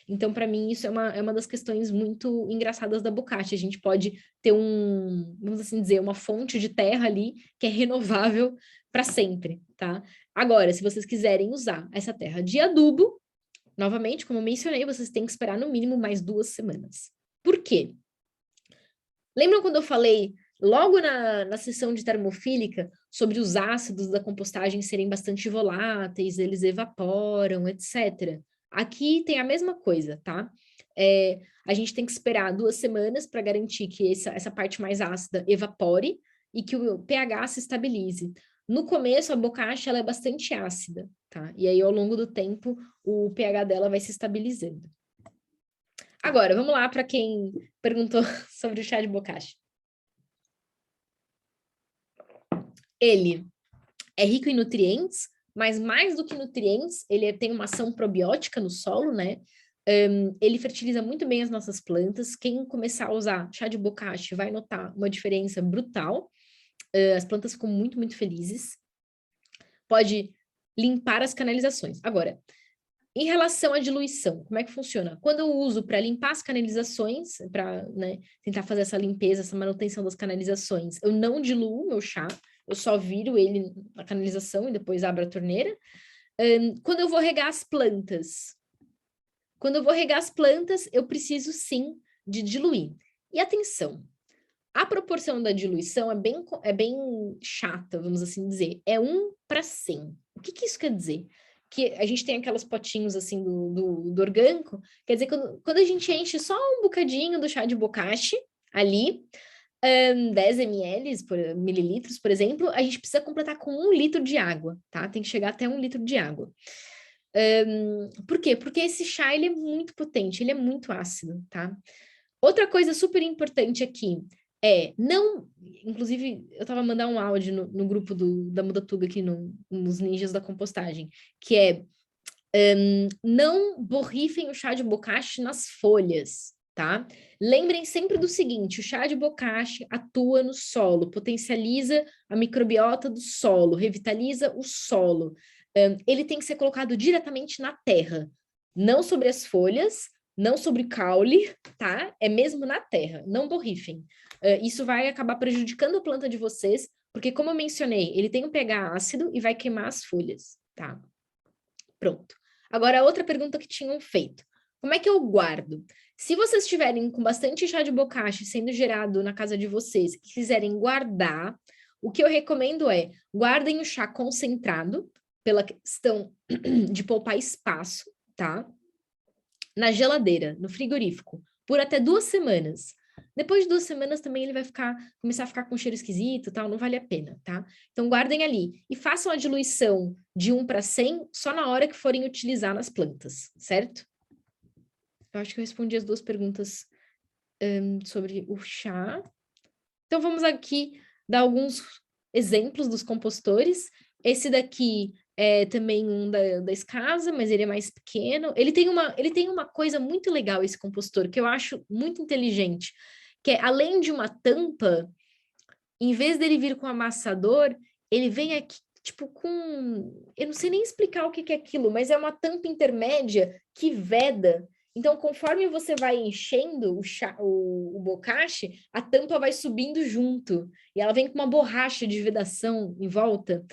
Então, para mim, isso é uma das questões muito engraçadas da bocashi. A gente pode ter vamos assim dizer, uma fonte de terra ali que é renovável para sempre, tá? Agora, se vocês quiserem usar essa terra de adubo, novamente, como eu mencionei, vocês têm que esperar no mínimo mais 2 semanas. Por quê? Lembram quando eu falei logo na sessão de termofílica sobre os ácidos da compostagem serem bastante voláteis, eles evaporam, etc. Aqui tem a mesma coisa, tá? A gente tem que esperar 2 semanas para garantir que essa parte mais ácida evapore e que o pH se estabilize. No começo, a bocashi ela é bastante ácida, tá? E aí, ao longo do tempo, o pH dela vai se estabilizando. Agora, vamos lá para quem perguntou sobre o chá de bokashi. Ele é rico em nutrientes, mas mais do que nutrientes, ele tem uma ação probiótica no solo, né? Ele fertiliza muito bem as nossas plantas. Quem começar a usar chá de bokashi vai notar uma diferença brutal. As plantas ficam muito, muito felizes. Pode limpar as canalizações. Agora, em relação à diluição, como é que funciona? Quando eu uso para limpar as canalizações, para, né, tentar fazer essa limpeza, essa manutenção das canalizações, eu não diluo o meu chá, eu só viro ele na canalização e depois abro a torneira. Quando eu vou regar as plantas, eu preciso sim de diluir. E atenção, a proporção da diluição é bem chata, vamos assim dizer. É 1:100. O que isso quer dizer? Que a gente tem aquelas potinhos assim do orgânico, quer dizer, quando a gente enche só um bocadinho do chá de bokashi ali, 10 mililitros, por exemplo, a gente precisa completar com 1 litro de água, tá? Tem que chegar até 1 litro de água. Por quê? Porque esse chá, ele é muito potente, ele é muito ácido, tá? Outra coisa super importante aqui não... Inclusive, eu tava mandando um áudio no grupo da Mudatuga aqui, nos Ninjas da Compostagem, que não borrifem o chá de bokashi nas folhas, tá? Lembrem sempre do seguinte, o chá de bokashi atua no solo, potencializa a microbiota do solo, revitaliza o solo. Ele tem que ser colocado diretamente na terra, não sobre as folhas, não sobre caule, tá? É mesmo na terra, não borrifem. Isso vai acabar prejudicando a planta de vocês, porque como eu mencionei, ele tem um pH ácido e vai queimar as folhas, tá? Pronto. Agora, a outra pergunta que tinham feito. Como é que eu guardo? Se vocês estiverem com bastante chá de bokashi sendo gerado na casa de vocês e quiserem guardar, o que eu recomendo é guardem o chá concentrado, pela questão de poupar espaço, tá? Na geladeira, no frigorífico, por até 2 semanas. Depois de 2 semanas também ele vai começar a ficar com cheiro esquisito, tal, não vale a pena, tá? Então guardem ali e façam a diluição de 1:100 só na hora que forem utilizar nas plantas, certo? Eu acho que eu respondi as 2 perguntas sobre o chá. Então vamos aqui dar alguns exemplos dos compostores. Esse daqui é também um da Escasa, mas ele é mais pequeno. Ele tem uma coisa muito legal, esse compostor, que eu acho muito inteligente, que é, além de uma tampa, em vez dele vir com amassador, ele vem aqui, tipo, com... Eu não sei nem explicar o que é aquilo, mas é uma tampa intermédia que veda. Então, conforme você vai enchendo o bokashi, a tampa vai subindo junto. E ela vem com uma borracha de vedação em volta.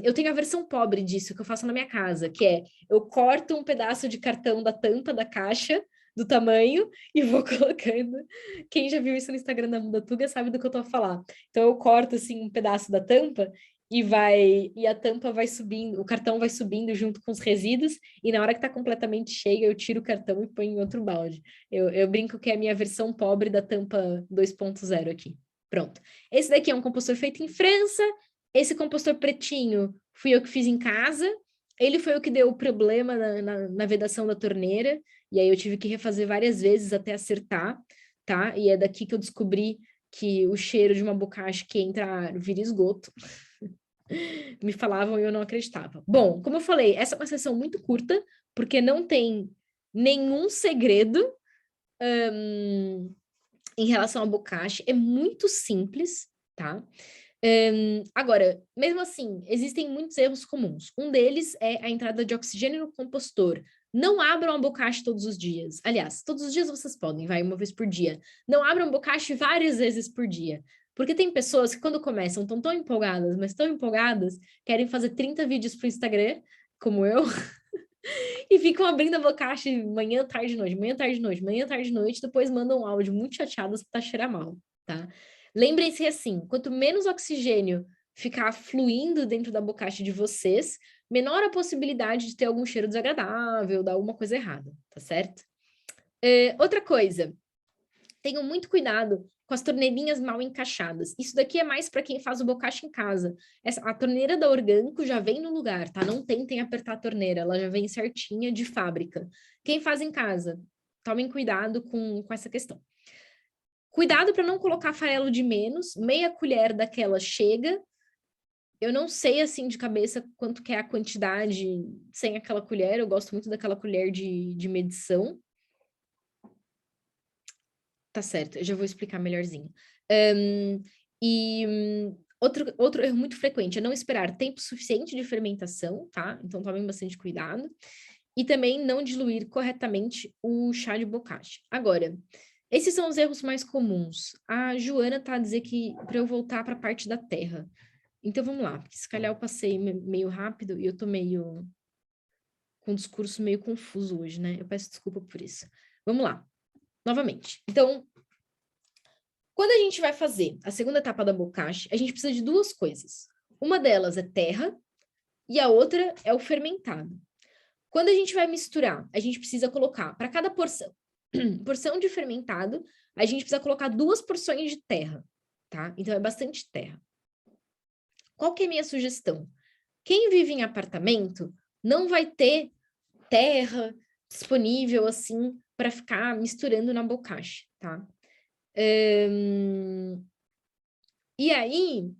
Eu tenho a versão pobre disso, que eu faço na minha casa, que é, eu corto um pedaço de cartão da tampa da caixa, do tamanho, e vou colocando. Quem já viu isso no Instagram da Mudatuga sabe do que eu tô a falar. Então, eu corto, assim, um pedaço da tampa, e a tampa vai subindo, o cartão vai subindo junto com os resíduos, e na hora que tá completamente cheia, eu tiro o cartão e ponho em outro balde. Eu brinco que é a minha versão pobre da tampa 2.0 aqui. Pronto. Esse daqui é um compostor feito em França. Esse compostor pretinho fui eu que fiz em casa. Ele foi o que deu o problema na vedação da torneira, e aí eu tive que refazer várias vezes até acertar, tá? E é daqui que eu descobri que o cheiro de uma bocacha que entra vira esgoto. Me falavam e eu não acreditava. Bom, como eu falei, essa é uma sessão muito curta, porque não tem nenhum segredo em relação ao bokashi. É muito simples, tá? Agora, mesmo assim, existem muitos erros comuns. Um deles é a entrada de oxigênio no compostor. Não abram a bokashi todos os dias. Aliás, todos os dias vocês podem, vai, uma vez por dia. Não abram bokashi várias vezes por dia. Porque tem pessoas que quando começam estão tão empolgadas, mas tão empolgadas, querem fazer 30 vídeos pro Instagram, como eu, e ficam abrindo a bokashi manhã, tarde, noite, manhã, tarde, noite, manhã, tarde, noite, depois mandam um áudio muito chateados que tá cheirando mal, tá? Lembrem-se assim, quanto menos oxigênio ficar fluindo dentro da bocacha de vocês, menor a possibilidade de ter algum cheiro desagradável, dar alguma coisa errada, tá certo? Outra coisa, tenham muito cuidado com as torneirinhas mal encaixadas. Isso daqui é mais para quem faz o bocacha em casa. A torneira da Orgânico já vem no lugar, tá? Não tentem apertar a torneira, ela já vem certinha de fábrica. Quem faz em casa, tomem cuidado com essa questão. Cuidado para não colocar farelo de menos, meia colher daquela chega. Eu não sei, assim, de cabeça quanto que é a quantidade sem aquela colher, eu gosto muito daquela colher de medição. Tá certo, eu já vou explicar melhorzinho. Outro erro muito frequente é não esperar tempo suficiente de fermentação, tá? Então tomem bastante cuidado. E também não diluir corretamente o chá de bokashi. Agora, esses são os erros mais comuns. A Joana tá a dizer que para eu voltar para a parte da terra. Então vamos lá, porque se calhar eu passei meio rápido e eu tô meio com um discurso meio confuso hoje, né? Eu peço desculpa por isso. Vamos lá, novamente. Então, quando a gente vai fazer a segunda etapa da bokashi, a gente precisa de duas coisas. Uma delas é terra e a outra é o fermentado. Quando a gente vai misturar, a gente precisa colocar, para cada porção de fermentado, a gente precisa colocar 2 porções de terra, tá? Então é bastante terra. Qual que é a minha sugestão? Quem vive em apartamento não vai ter terra disponível assim para ficar misturando na bokashi, tá? E aí,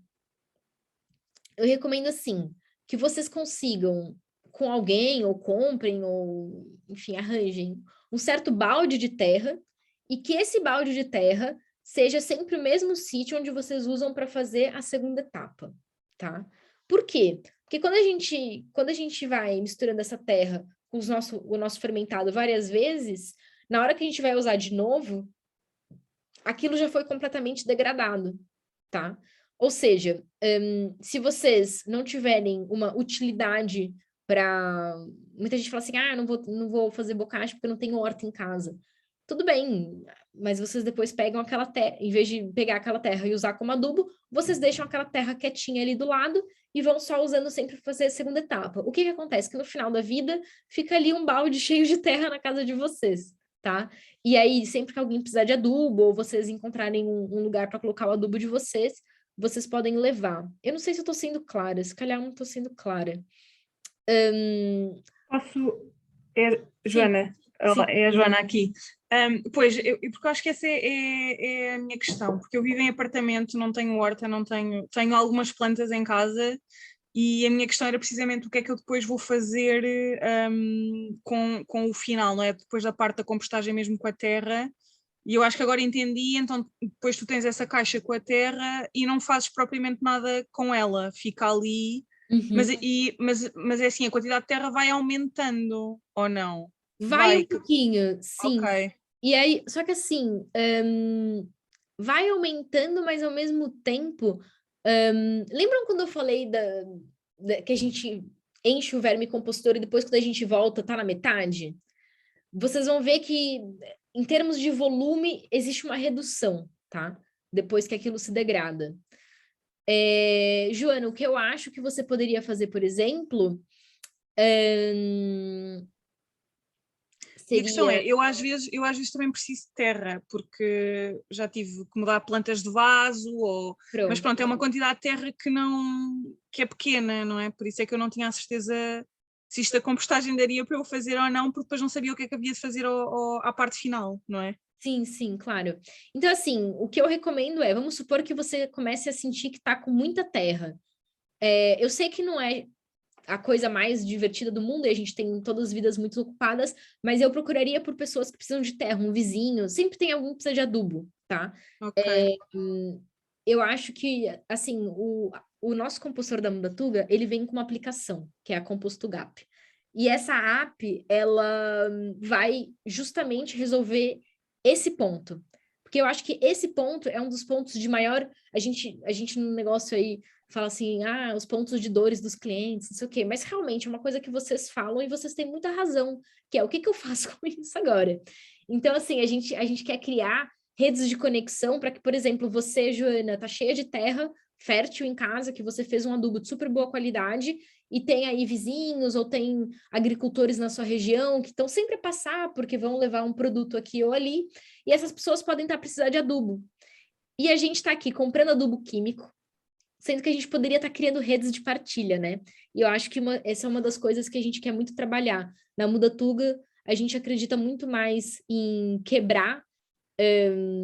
eu recomendo assim, que vocês consigam com alguém, ou comprem, ou enfim, arranjem um certo balde de terra, e que esse balde de terra seja sempre o mesmo sítio onde vocês usam para fazer a segunda etapa, tá? Por quê? Porque quando a gente vai misturando essa terra com o nosso fermentado várias vezes, na hora que a gente vai usar de novo, aquilo já foi completamente degradado, tá? Ou seja, se vocês não tiverem uma utilidade para... Muita gente fala assim, não vou fazer bocashi porque eu não tenho horta em casa. Tudo bem, mas vocês depois pegam aquela terra, em vez de pegar aquela terra e usar como adubo, vocês deixam aquela terra quietinha ali do lado e vão só usando sempre para fazer a segunda etapa. O que que acontece? Que no final da vida fica ali um balde cheio de terra na casa de vocês, tá? E aí, sempre que alguém precisar de adubo ou vocês encontrarem um lugar para colocar o adubo de vocês podem levar. Eu não sei se eu estou sendo clara, se calhar não estou sendo clara. Posso... Sim, Joana, sim. olá, é a Joana aqui. Pois, porque eu acho que essa é a minha questão, porque eu vivo em apartamento, não tenho horta, tenho algumas plantas em casa e a minha questão era precisamente o que é que eu depois vou fazer com o final, não é? Depois da parte da compostagem mesmo com a terra. E eu acho que agora entendi, então depois tu tens essa caixa com a terra e não fazes propriamente nada com ela, fica ali. Uhum. Mas é assim, a quantidade de terra vai aumentando, ou não? Vai um Vai, pouquinho, sim. ok. E aí, só que assim, vai aumentando, mas ao mesmo tempo, lembram quando eu falei que a gente enche o verme compostor e depois quando a gente volta tá na metade? Vocês vão ver que, em termos de volume, existe uma redução, tá? Depois que aquilo se degrada. Joana, o que eu acho que você poderia fazer, por exemplo, E a questão é, seria... eu às vezes também preciso de terra, porque já tive que mudar plantas de vaso, mas Pronto. pronto, é uma quantidade de terra que é pequena, não é? Por isso é que eu não tinha a certeza se isto da compostagem daria para eu fazer ou não, porque depois não sabia o que é que havia de fazer à parte final, não é? Sim, sim, claro. Então, assim, o que eu recomendo é, vamos supor que você comece a sentir que está com muita terra. Eu sei que não é a coisa mais divertida do mundo, e a gente tem todas as vidas muito ocupadas, mas eu procuraria por pessoas que precisam de terra, um vizinho, sempre tem algum que precisa de adubo, tá? Ok, Eu acho que, assim, o nosso compostor da Mudatuga, ele vem com uma aplicação, que é a Compostugap. E essa app, ela vai justamente resolver esse ponto. Porque eu acho que esse ponto é um dos pontos de maior... A gente no negócio aí fala assim, os pontos de dores dos clientes, não sei o quê. Mas realmente é uma coisa que vocês falam e vocês têm muita razão, que é o que que eu faço com isso agora? Então, assim, a gente quer criar redes de conexão para que, por exemplo, você, Joana, tá cheia de terra fértil em casa, que você fez um adubo de super boa qualidade e tem aí vizinhos ou tem agricultores na sua região que estão sempre a passar porque vão levar um produto aqui ou ali, e essas pessoas podem estar precisando de adubo. E a gente está aqui comprando adubo químico, sendo que a gente poderia estar criando redes de partilha, né? E eu acho que essa é uma das coisas que a gente quer muito trabalhar. Na Mudatuga, a gente acredita muito mais em quebrar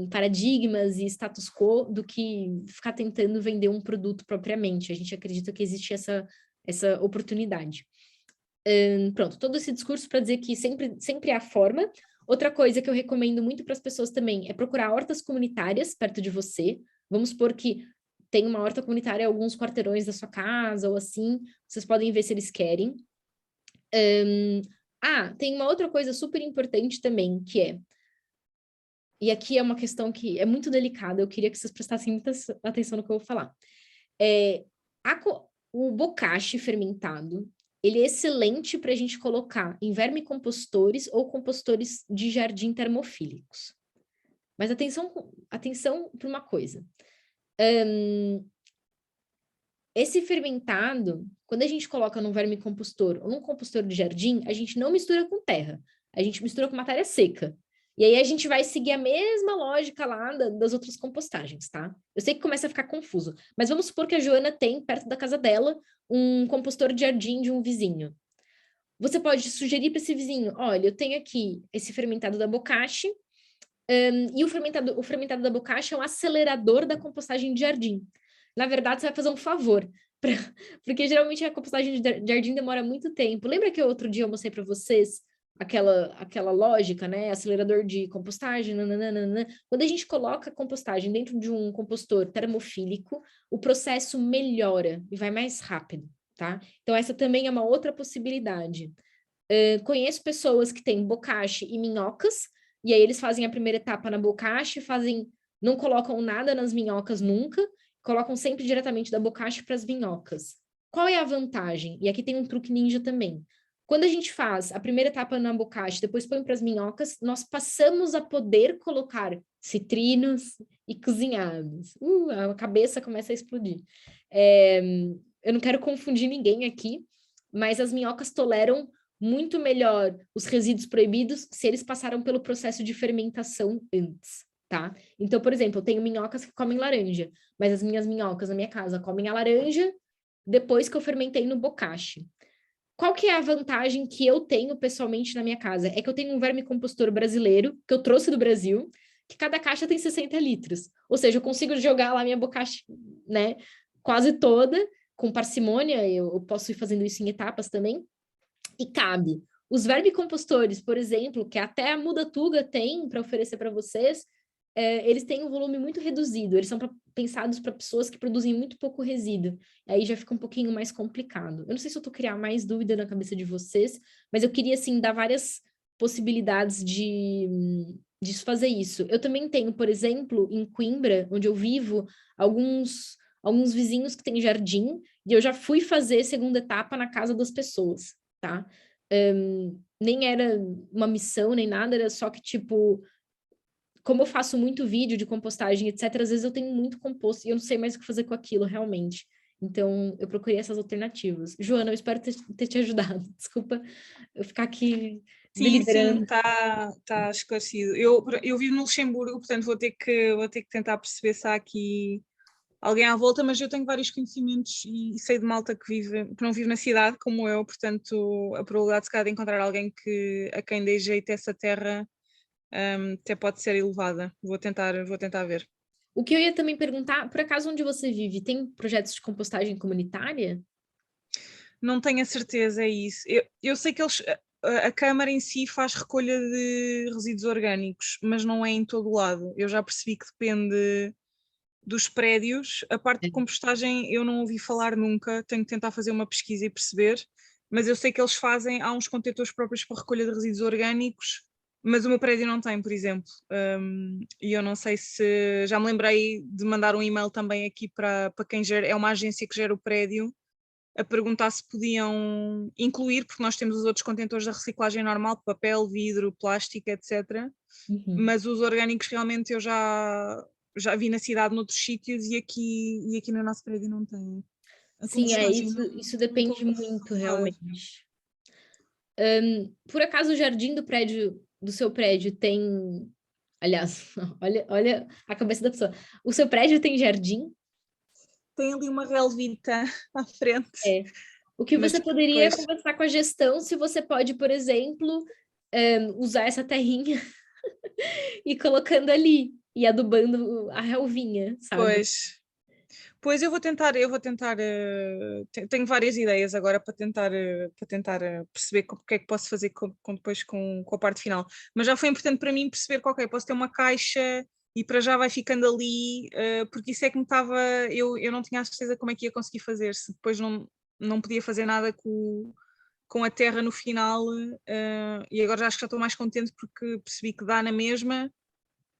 paradigmas e status quo do que ficar tentando vender um produto propriamente. A gente acredita que existe essa oportunidade. Pronto, todo esse discurso para dizer que sempre há forma. Outra coisa que eu recomendo muito para as pessoas também é procurar hortas comunitárias perto de você. Vamos supor que tem uma horta comunitária em alguns quarteirões da sua casa ou assim, vocês podem ver se eles querem. Tem uma outra coisa super importante também, que é, e aqui é uma questão que é muito delicada, eu queria que vocês prestassem muita atenção no que eu vou falar. O bocashi fermentado, ele é excelente para a gente colocar em vermicompostores ou compostores de jardim termofílicos. Mas atenção para uma coisa. Esse fermentado, quando a gente coloca num vermicompostor ou num compostor de jardim, a gente não mistura com terra, a gente mistura com matéria seca. E aí a gente vai seguir a mesma lógica lá das outras compostagens, tá? Eu sei que começa a ficar confuso, mas vamos supor que a Joana tem, perto da casa dela, um compostor de jardim de um vizinho. Você pode sugerir para esse vizinho, olha, eu tenho aqui esse fermentado da bokashi, e o fermentado da bokashi é um acelerador da compostagem de jardim. Na verdade, você vai fazer um favor, porque geralmente a compostagem de jardim demora muito tempo. Lembra que outro dia eu mostrei para vocês aquela lógica, né? Acelerador de compostagem, nananana. Quando a gente coloca a compostagem dentro de um compostor termofílico, o processo melhora e vai mais rápido, tá? Então, essa também é uma outra possibilidade. Conheço pessoas que têm bokashi e minhocas, e aí eles fazem a primeira etapa na bokashi, não colocam nada nas minhocas nunca, colocam sempre diretamente da bokashi para as minhocas. Qual é a vantagem? E aqui tem um truque ninja também. Quando a gente faz a primeira etapa na bokashi, depois põe para as minhocas, nós passamos a poder colocar citrinos e cozinhados. A cabeça começa a explodir. Eu não quero confundir ninguém aqui, mas as minhocas toleram muito melhor os resíduos proibidos se eles passaram pelo processo de fermentação antes, tá? Então, por exemplo, eu tenho minhocas que comem laranja, mas as minhas minhocas na minha casa comem a laranja depois que eu fermentei no bokashi. Qual que é a vantagem que eu tenho pessoalmente na minha casa? É que eu tenho um vermicompostor brasileiro, que eu trouxe do Brasil, que cada caixa tem 60 litros. Ou seja, eu consigo jogar lá minha bokashi, né, quase toda, com parcimônia, eu posso ir fazendo isso em etapas também, e cabe. Os vermicompostores, por exemplo, que até a Mudatuga tem para oferecer para vocês, eles têm um volume muito reduzido, eles são pensados para pessoas que produzem muito pouco resíduo, aí já fica um pouquinho mais complicado. Eu não sei se eu estou criando mais dúvida na cabeça de vocês, mas eu queria, assim, dar várias possibilidades de fazer isso. Eu também tenho, por exemplo, em Coimbra, onde eu vivo, alguns vizinhos que têm jardim, e eu já fui fazer segunda etapa na casa das pessoas, tá? Nem era uma missão, nem nada, era só que, tipo, como eu faço muito vídeo de compostagem, etc., às vezes eu tenho muito composto e eu não sei mais o que fazer com aquilo, realmente. Então, eu procurei essas alternativas. Joana, eu espero ter te ajudado. Desculpa eu ficar aqui deliberando. Sim, está esclarecido. Eu vivo no Luxemburgo, portanto vou ter que tentar perceber se há aqui alguém à volta, mas eu tenho vários conhecimentos e sei de malta que não vive na cidade, como eu, portanto a probabilidade de encontrar alguém a quem dê jeito essa terra até pode ser elevada. Vou tentar ver. O que eu ia também perguntar, por acaso onde você vive, tem projetos de compostagem comunitária? Não tenho a certeza, é isso. Eu sei que a Câmara em si faz recolha de resíduos orgânicos, mas não é em todo o lado. Eu já percebi que depende dos prédios. A parte de compostagem eu não ouvi falar nunca, tenho que tentar fazer uma pesquisa e perceber, mas eu sei que eles há uns contentores próprios para recolha de resíduos orgânicos, mas o meu prédio não tem, por exemplo. E eu não sei se... Já me lembrei de mandar um e-mail também aqui para quem gera, é uma agência que gera o prédio, a perguntar se podiam incluir, porque nós temos os outros contentores da reciclagem normal, papel, vidro, plástico, etc. Mas os orgânicos realmente eu já vi na cidade noutros sítios e aqui no nosso prédio não tem. Sim, isso depende muito, realmente. Por acaso o jardim do seu prédio tem... Aliás, olha a cabeça da pessoa. O seu prédio tem jardim? Tem ali uma relvita à frente. O que você poderia conversar com a gestão, se você pode, por exemplo, usar essa terrinha e colocando ali, e adubando a relvinha, sabe? Pois eu vou tentar, tenho várias ideias agora para tentar perceber o que é que posso fazer depois com a parte final. Mas já foi importante para mim perceber que, ok, posso ter uma caixa e para já vai ficando ali, porque isso é que me estava, eu não tinha a certeza como é que ia conseguir fazer, se depois não podia fazer nada com a terra no final, e agora acho que já estou mais contente porque percebi que dá na mesma,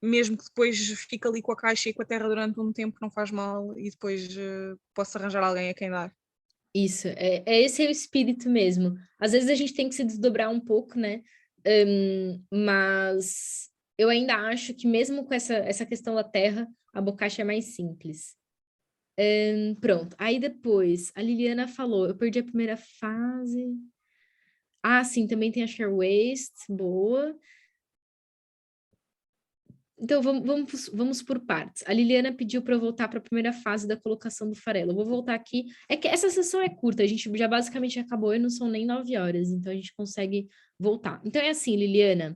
mesmo que depois fique ali com a caixa e com a terra durante um tempo, não faz mal e depois posso arranjar alguém a quem dar. Isso, esse é o espírito mesmo. Às vezes a gente tem que se desdobrar um pouco, né? Mas eu ainda acho que mesmo com essa questão da terra, a bocacha é mais simples. Pronto, aí depois, a Liliana falou, eu perdi a primeira fase. Ah, sim, também tem a Share Waste, boa. Então, vamos por partes. A Liliana pediu para eu voltar para a primeira fase da colocação do farelo. Eu vou voltar aqui. É que essa sessão é curta, a gente já basicamente acabou e não são nem 9 horas, então a gente consegue voltar. Então, é assim, Liliana,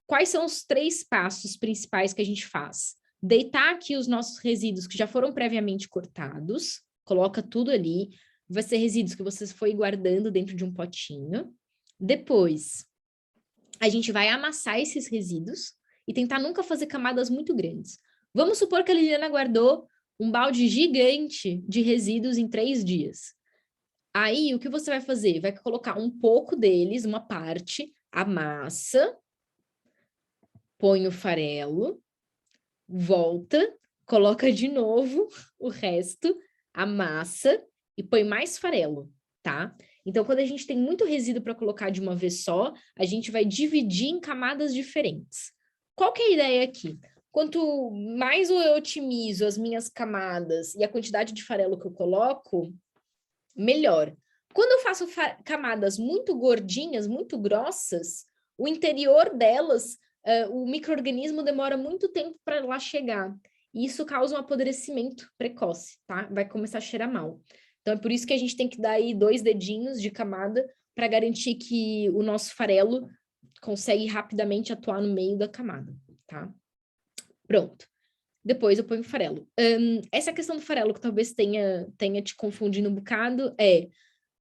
quais são os 3 passos principais que a gente faz? Deitar aqui os nossos resíduos que já foram previamente cortados, coloca tudo ali, vai ser resíduos que você foi guardando dentro de um potinho. Depois, a gente vai amassar esses resíduos e tentar nunca fazer camadas muito grandes. Vamos supor que a Liliana guardou um balde gigante de resíduos em 3 dias. Aí, o que você vai fazer? Vai colocar um pouco deles, uma parte, amassa, põe o farelo, volta, coloca de novo o resto, amassa e põe mais farelo, tá? Então, quando a gente tem muito resíduo para colocar de uma vez só, a gente vai dividir em camadas diferentes. Qual que é a ideia aqui? Quanto mais eu otimizo as minhas camadas e a quantidade de farelo que eu coloco, melhor. Quando eu faço camadas muito gordinhas, muito grossas, o interior delas, o micro-organismo demora muito tempo para lá chegar. E isso causa um apodrecimento precoce, tá? Vai começar a cheirar mal. Então, é por isso que a gente tem que dar aí 2 dedinhos de camada para garantir que o nosso farelo consegue rapidamente atuar no meio da camada, tá? Pronto. Depois eu ponho o farelo. Essa questão do farelo que talvez tenha te confundido um bocado é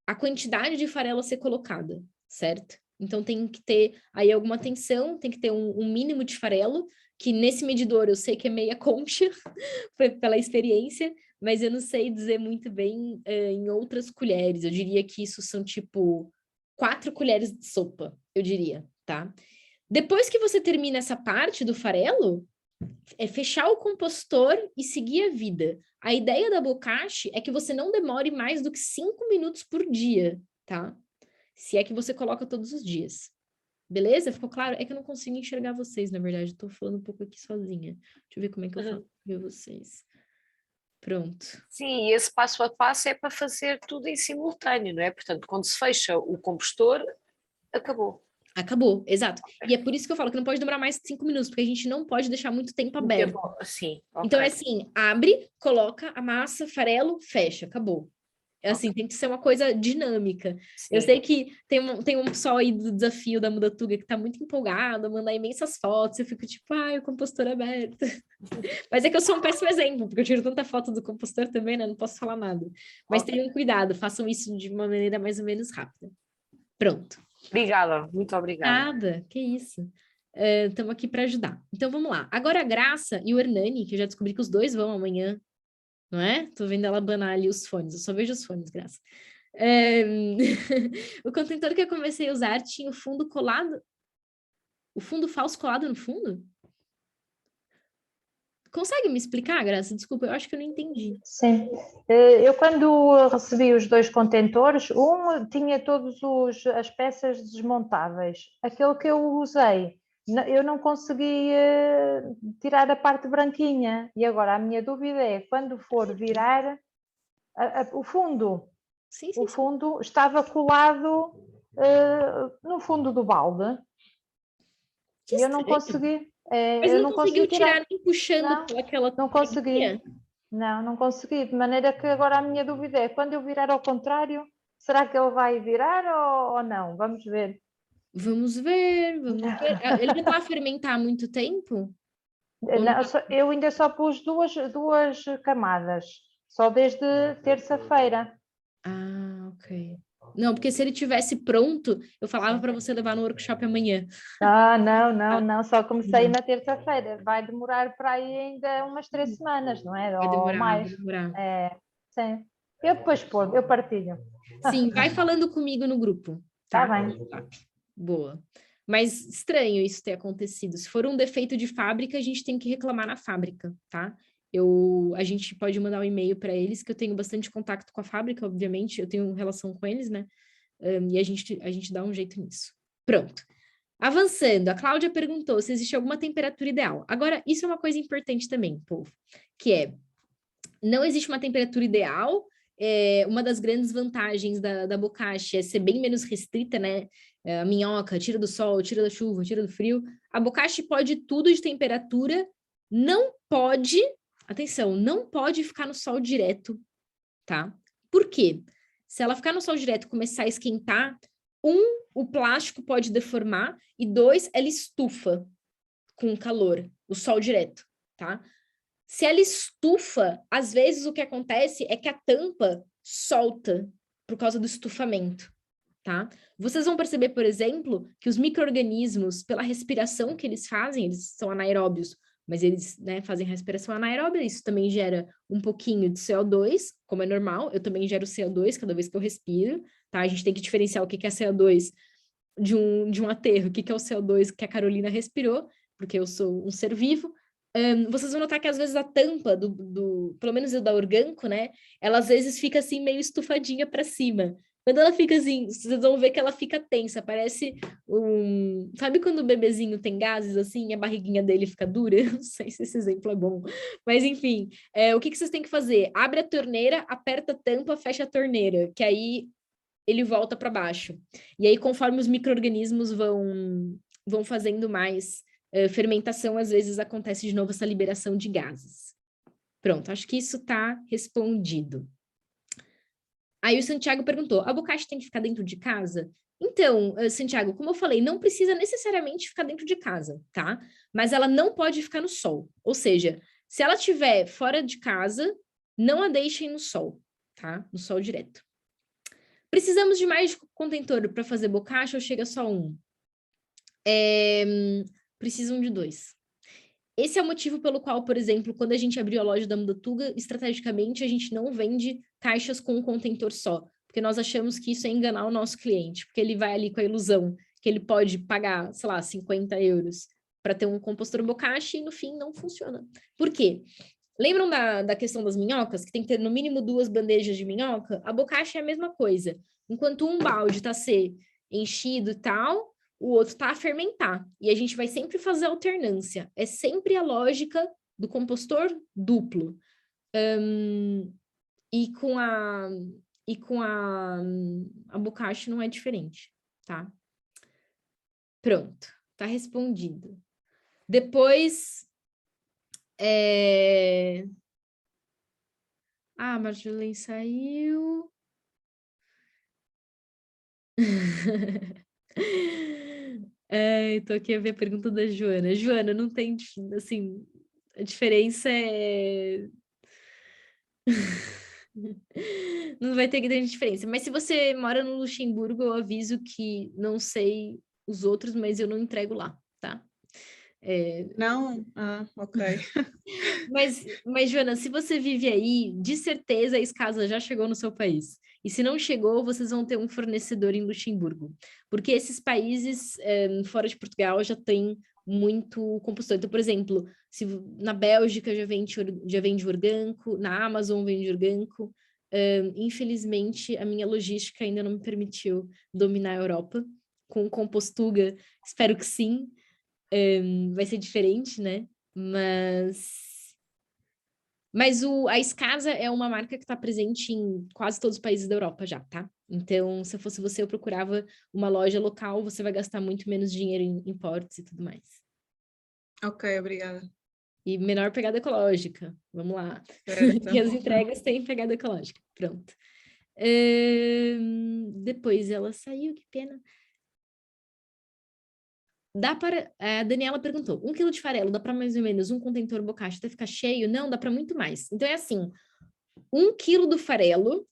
a quantidade de farelo a ser colocada, certo? Então tem que ter aí alguma atenção, tem que ter um mínimo de farelo, que nesse medidor eu sei que é meia concha, foi pela experiência, mas eu não sei dizer muito bem em outras colheres. Eu diria que isso são tipo 4 colheres de sopa, eu diria, tá? Depois que você termina essa parte do farelo, é fechar o compostor e seguir a vida. A ideia da bocashi é que você não demore mais do que 5 minutos por dia, tá? Se é que você coloca todos os dias. Beleza? Ficou claro? É que eu não consigo enxergar vocês, na verdade. Eu tô falando um pouco aqui sozinha. Deixa eu ver como é que eu faço pra ver vocês. Pronto. Sim, e esse passo a passo é para fazer tudo em simultâneo, não é? Portanto, quando se fecha o compostor, acabou. Acabou, exato. E é por isso que eu falo que não pode demorar mais de 5 minutos, porque a gente não pode deixar muito tempo aberto. Sim, Então é ok. assim, abre, coloca, amassa, farelo, fecha, acabou. É assim, tem que ser uma coisa dinâmica. Eu Sim. sei que tem um pessoal aí do desafio da Mudatuga que tá muito empolgado, manda imensas fotos, eu fico tipo, ai, o compostor aberto. Mas é que eu sou um péssimo exemplo, porque eu tiro tanta foto do compostor também, né? Não posso falar nada. Mas Ok. tenham cuidado, façam isso de uma maneira mais ou menos rápida. Pronto. Obrigada, muito obrigada. Nada, que isso. Estamos aqui para ajudar. Então vamos lá. Agora a Graça e o Hernani, que eu já descobri que os dois vão amanhã, não é? Tô vendo ela abanar ali os fones, eu só vejo os fones, Graça. O contentor que eu comecei a usar tinha o fundo colado, o fundo falso colado no fundo? Consegue me explicar, Graça? Desculpa, eu acho que eu não entendi. Sim, eu quando recebi os 2 contentores, um tinha todas as peças desmontáveis. Aquele que eu usei, eu não consegui tirar a parte branquinha. E agora a minha dúvida é, quando for virar, o fundo, Sim, o sim, sim. fundo estava colado no fundo do balde. Que E eu não estranho. consegui, Mas eu não não conseguiu consegui tirar. tirar nem puxando Não, pelaquela não peguinha? consegui. Não consegui. De maneira que agora a minha dúvida é, quando eu virar ao contrário, será que ele vai virar ou não? Vamos ver. Vamos ver, vamos ver. Ele já está a fermentar há muito tempo? Eu ainda só pus duas camadas, só desde terça-feira. Ah, ok. Não, porque se ele tivesse pronto, eu falava para você levar no workshop amanhã. Não, só comecei na terça-feira. Vai demorar para aí ainda umas 3 semanas, não é? Vai Ou demorar, vai mais. demorar. Sim. Eu depois eu partilho. Sim, vai falando comigo no grupo, Tá tá? bem. Boa. Mas estranho isso ter acontecido. Se for um defeito de fábrica, a gente tem que reclamar na fábrica, tá? A gente pode mandar um e-mail para eles, que eu tenho bastante contato com a fábrica, obviamente, eu tenho relação com eles, né? E a gente dá um jeito nisso. Pronto. Avançando, a Cláudia perguntou se existe alguma temperatura ideal. Agora, isso é uma coisa importante também, povo, que é, não existe uma temperatura ideal. Uma das grandes vantagens da bocashi é ser bem menos restrita, né? A minhoca, tira do sol, tira da chuva, tira do frio. A bocashi pode tudo de temperatura, não pode, atenção, não pode ficar no sol direto, tá? Por quê? Se ela ficar no sol direto e começar a esquentar, o plástico pode deformar, e 2, ela estufa com calor, o sol direto, tá? Se ela estufa, às vezes o que acontece é que a tampa solta por causa do estufamento, tá? Vocês vão perceber, por exemplo, que os micro-organismos, pela respiração que eles fazem, eles são anaeróbios, mas eles, né, fazem respiração anaeróbia, isso também gera um pouquinho de CO2, como é normal, eu também gero CO2 cada vez que eu respiro, tá? A gente tem que diferenciar o que é CO2 de um aterro, o que é o CO2 que a Carolina respirou, porque eu sou um ser vivo. Vocês vão notar que às vezes a tampa pelo menos da Organco, né? Ela às vezes fica assim meio estufadinha para cima. Quando ela fica assim, vocês vão ver que ela fica tensa, parece Sabe quando o bebezinho tem gases assim e a barriguinha dele fica dura? Não sei se esse exemplo é bom. Mas enfim, o que vocês têm que fazer? Abre a torneira, aperta a tampa, fecha a torneira, que aí ele volta para baixo. E aí, conforme os micro-organismos vão fazendo mais fermentação, às vezes acontece de novo essa liberação de gases. Pronto, acho que isso está respondido. Aí o Santiago perguntou, a bocashi tem que ficar dentro de casa? Então, Santiago, como eu falei, não precisa necessariamente ficar dentro de casa, tá? Mas ela não pode ficar no sol. Ou seja, se ela estiver fora de casa, não a deixem no sol, tá? No sol direto. Precisamos de mais contentor para fazer bocashi ou chega só um? Precisam de 2. Esse é o motivo pelo qual, por exemplo, quando a gente abriu a loja da Mudatuga, estrategicamente a gente não vende caixas com um contentor só, porque nós achamos que isso é enganar o nosso cliente, porque ele vai ali com a ilusão que ele pode pagar, sei lá, 50 euros para ter um compostor bocashi e no fim não funciona. Por quê? Lembram da questão das minhocas, que tem que ter no mínimo 2 bandejas de minhoca? A bocashi é a mesma coisa. Enquanto um balde está a ser enchido e tal, o outro está a fermentar. E a gente vai sempre fazer alternância. É sempre a lógica do compostor duplo. E com a bocashi não é diferente, tá? Pronto, tá respondido. Depois... Ah, a Marjolaine saiu. Tô aqui a ver a pergunta da Joana. Joana, não tem, assim, a diferença é... Não vai ter grande diferença. Mas se você mora no Luxemburgo, eu aviso que não sei os outros, mas eu não entrego lá, tá? Não? Ah, ok. Mas, Joana, se você vive aí, de certeza a Escasa já chegou no seu país. E se não chegou, vocês vão ter um fornecedor em Luxemburgo. Porque esses países, fora de Portugal, já tem muito compostor. Então, por exemplo, se na Bélgica já vende orgânico, na Amazon vende orgânico. Infelizmente, a minha logística ainda não me permitiu dominar a Europa. Com compostuga, espero que sim. Vai ser diferente, né? Mas a Escasa é uma marca que está presente em quase todos os países da Europa já, tá? Então, se eu fosse você, eu procurava uma loja local, você vai gastar muito menos dinheiro em importes e tudo mais. Ok, obrigada. E menor pegada ecológica, vamos lá. Certo. E as entregas têm pegada ecológica, pronto. Depois ela saiu, que pena. A Daniela perguntou, 1 quilo de farelo dá para mais ou menos um contentor bocashi até ficar cheio? Não, dá para muito mais. Então é assim, 1 quilo do farelo,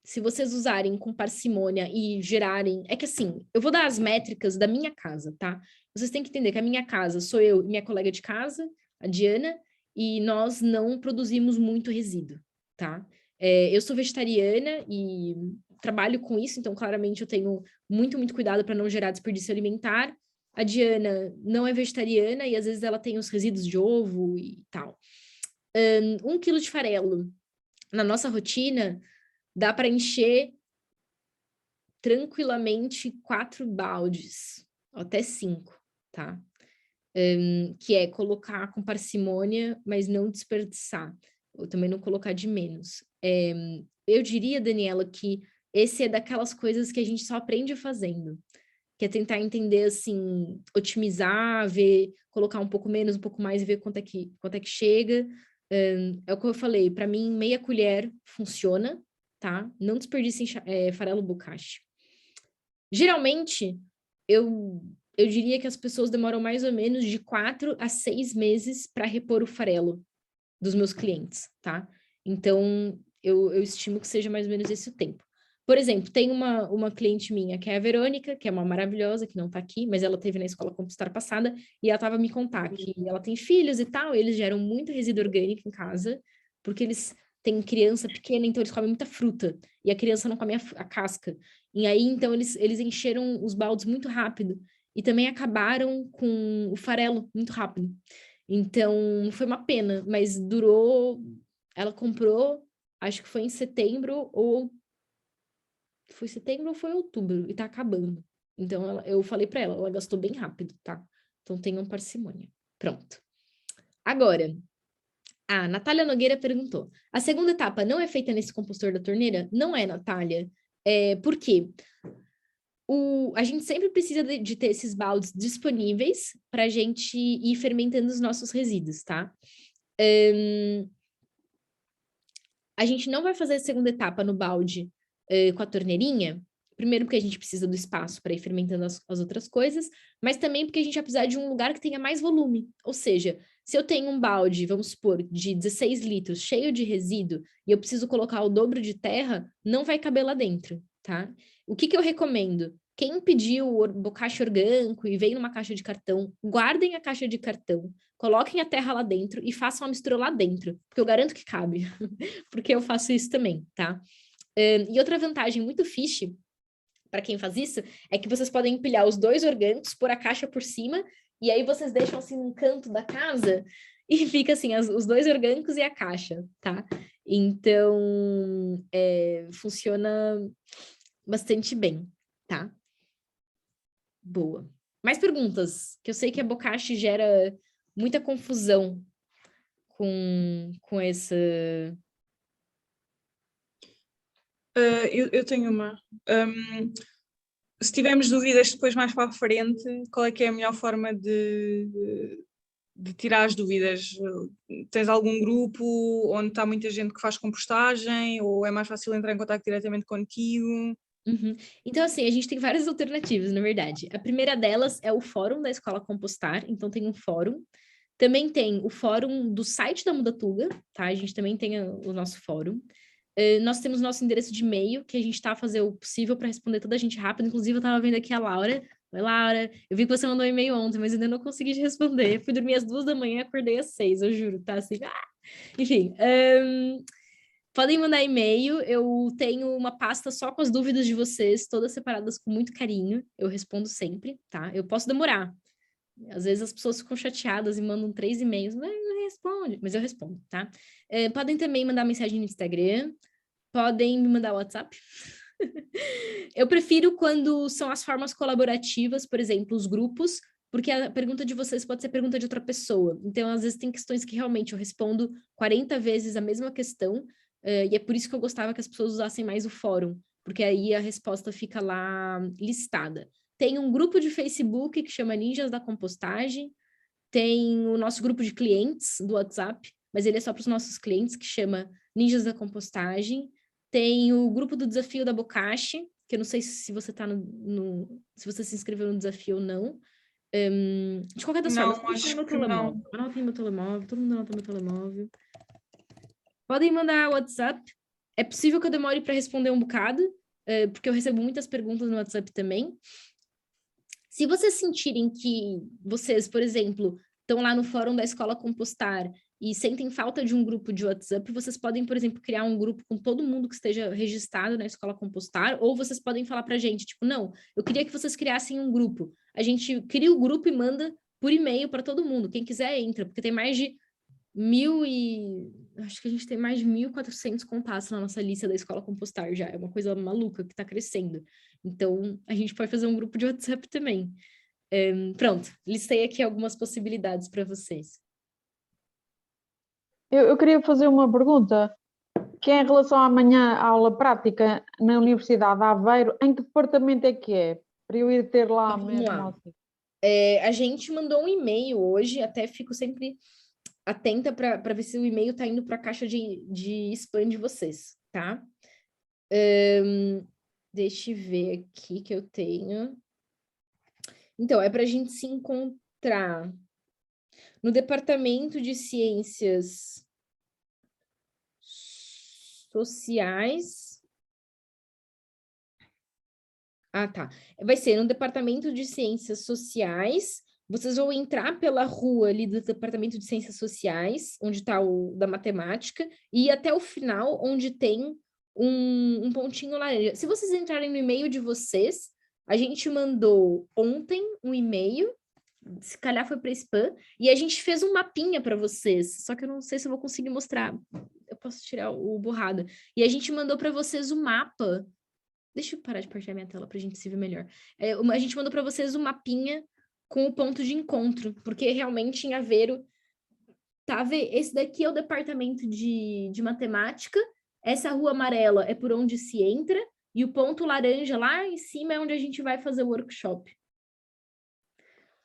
se vocês usarem com parcimônia e gerarem... É que assim, eu vou dar as métricas da minha casa, tá? Vocês têm que entender que a minha casa sou eu e minha colega de casa, a Diana, e nós não produzimos muito resíduo, tá? Eu sou vegetariana e trabalho com isso, então claramente eu tenho muito, muito cuidado para não gerar desperdício alimentar. A Diana não é vegetariana e às vezes ela tem os resíduos de ovo e tal. 1 quilo de farelo na nossa rotina dá para encher tranquilamente 4 baldes, até 5, tá? Que é colocar com parcimônia, mas não desperdiçar. Ou também não colocar de menos. Eu diria, Daniela, que esse é daquelas coisas que a gente só aprende fazendo. Que é tentar entender, assim, otimizar, ver, colocar um pouco menos, um pouco mais e ver quanto é que chega. É o que eu falei, para mim, meia colher funciona, tá? Não desperdicem farelo bokashi. Geralmente, eu diria que as pessoas demoram mais ou menos de 4 a 6 meses para repor o farelo dos meus clientes, tá? Então, eu estimo que seja mais ou menos esse o tempo. Por exemplo, tem uma cliente minha, que é a Verônica, que é uma maravilhosa, que não tá aqui, mas ela teve na escola Compostar passada, e ela tava me contar que ela tem filhos e tal, e eles geram muito resíduo orgânico em casa, porque eles têm criança pequena, então eles comem muita fruta, e a criança não come a casca. E aí, então, eles encheram os baldes muito rápido, e também acabaram com o farelo muito rápido. Então, foi uma pena, mas durou... Ela comprou, acho que foi em setembro, ou... Foi setembro ou foi outubro, e tá acabando. Então, eu falei pra ela gastou bem rápido, tá? Então, tenham parcimônia. Pronto. Agora, a Natália Nogueira perguntou, a segunda etapa não é feita nesse compostor da torneira? Não é, Natália. Por quê? A gente sempre precisa de ter esses baldes disponíveis para a gente ir fermentando os nossos resíduos, tá? A gente não vai fazer a segunda etapa no balde com a torneirinha, primeiro porque a gente precisa do espaço para ir fermentando as outras coisas, mas também porque a gente vai precisar de um lugar que tenha mais volume. Ou seja, se eu tenho um balde, vamos supor, de 16 litros, cheio de resíduo, e eu preciso colocar o dobro de terra, não vai caber lá dentro, tá? O que eu recomendo? Quem pediu o bokashi orgânico e veio numa caixa de cartão, guardem a caixa de cartão, coloquem a terra lá dentro e façam a mistura lá dentro, porque eu garanto que cabe, porque eu faço isso também, tá? E outra vantagem muito fixe para quem faz isso é que vocês podem empilhar os 2 orgânicos, pôr a caixa por cima, e aí vocês deixam assim num canto da casa e fica assim, os 2 orgânicos e a caixa, tá? Então, funciona bastante bem, tá? Boa. Mais perguntas? Que eu sei que a bokashi gera muita confusão com essa... Eu tenho uma. Se tivermos dúvidas depois mais para a frente, qual é que é a melhor forma de tirar as dúvidas? Tens algum grupo onde está muita gente que faz compostagem ou é mais fácil entrar em contato diretamente contigo? Uhum. Então, assim, a gente tem várias alternativas, na verdade. A primeira delas é o fórum da Escola Compostar, então tem um fórum. Também tem o fórum do site da Mudatuga, tá? A gente também tem o nosso fórum. Nós temos nosso endereço de e-mail, que a gente tá fazendo o possível para responder toda a gente rápido. Inclusive, eu tava vendo aqui a Laura. Oi, Laura. Eu vi que você mandou um e-mail ontem, mas ainda não consegui te responder. Fui dormir às 2 da manhã e acordei às 6, eu juro, tá? Assim, Enfim, podem mandar e-mail. Eu tenho uma pasta só com as dúvidas de vocês, todas separadas com muito carinho. Eu respondo sempre, tá? Eu posso demorar. Às vezes as pessoas ficam chateadas e mandam 3 e-mails, mas não responde, mas eu respondo, tá? Podem também mandar mensagem no Instagram, podem me mandar WhatsApp. Eu prefiro quando são as formas colaborativas, por exemplo, os grupos, porque a pergunta de vocês pode ser pergunta de outra pessoa. Então, às vezes tem questões que realmente eu respondo 40 vezes a mesma questão, e é por isso que eu gostava que as pessoas usassem mais o fórum, porque aí a resposta fica lá listada. Tem um grupo de Facebook que chama Ninjas da Compostagem, tem o nosso grupo de clientes do WhatsApp, mas ele é só para os nossos clientes, que chama Ninjas da Compostagem. Tem o grupo do Desafio da Bokashi, que eu não sei se você tá se você se inscreveu no desafio ou não. De qualquer das Não, formas, acho meu que não. telemóvel. Anotem meu telemóvel, todo mundo anota meu telemóvel. Podem mandar WhatsApp. É possível que eu demore para responder um bocado, porque eu recebo muitas perguntas no WhatsApp também. Se vocês sentirem que vocês, por exemplo, estão lá no fórum da Escola Compostar e sentem falta de um grupo de WhatsApp, vocês podem, por exemplo, criar um grupo com todo mundo que esteja registrado na Escola Compostar, ou vocês podem falar para a gente, tipo, não, eu queria que vocês criassem um grupo. A gente cria o grupo e manda por e-mail para todo mundo. Quem quiser, entra, porque tem mais de acho que a gente tem mais de 1.400 contatos na nossa lista da Escola Compostar já. É uma coisa maluca que está crescendo. Então, a gente pode fazer um grupo de WhatsApp também. Pronto, listei aqui algumas possibilidades para vocês. Eu queria fazer uma pergunta, que é em relação à amanhã à aula prática na Universidade de Aveiro, em que departamento é que é? Para eu ir ter lá Vamos mesmo. lá. Assim. A gente mandou um e-mail hoje, até fico sempre atenta para ver se o e-mail está indo para a caixa de spam de vocês, tá? Deixa eu ver aqui que eu tenho. Então, é para a gente se encontrar no Departamento de Ciências Sociais. Ah, tá. Vai ser no Departamento de Ciências Sociais. Vocês vão entrar pela rua ali do Departamento de Ciências Sociais, onde está o da matemática, e ir até o final, onde tem um pontinho laranja. Se vocês entrarem no e-mail de vocês, a gente mandou ontem um e-mail, se calhar foi para spam, e a gente fez um mapinha para vocês, só que eu não sei se eu vou conseguir mostrar. Eu posso tirar o borrado. E a gente mandou para vocês o mapa. Deixa eu parar de partilhar minha tela para a gente se ver melhor. A gente mandou para vocês um mapinha com o ponto de encontro, porque realmente em Aveiro, tá, esse daqui é o departamento de matemática, essa rua amarela é por onde se entra, e o ponto laranja lá em cima é onde a gente vai fazer o workshop.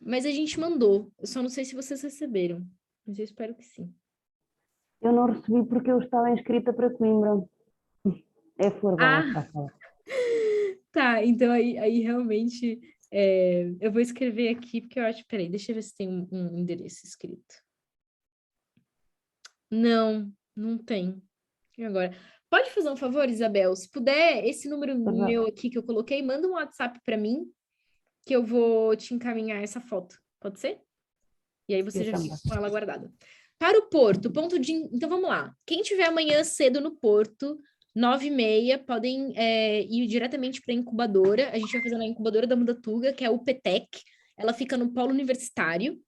Mas a gente mandou, eu só não sei se vocês receberam, mas eu espero que sim. Eu não recebi porque eu estava inscrita para Coimbra. É Florval, está a falar. Tá, então aí realmente eu vou escrever aqui, porque eu acho... Peraí, deixa eu ver se tem um endereço escrito. Não tem. E agora? Pode fazer um favor, Isabel? Se puder, esse número meu aqui que eu coloquei, manda um WhatsApp para mim, que eu vou te encaminhar essa foto. Pode ser? E aí você já fica com ela guardada. Para o Porto, então vamos lá. Quem tiver amanhã cedo no Porto, 9h30, podem ir diretamente para a incubadora. A gente vai fazer na incubadora da Mudatuga, que é o PETEC. Ela fica no polo universitário.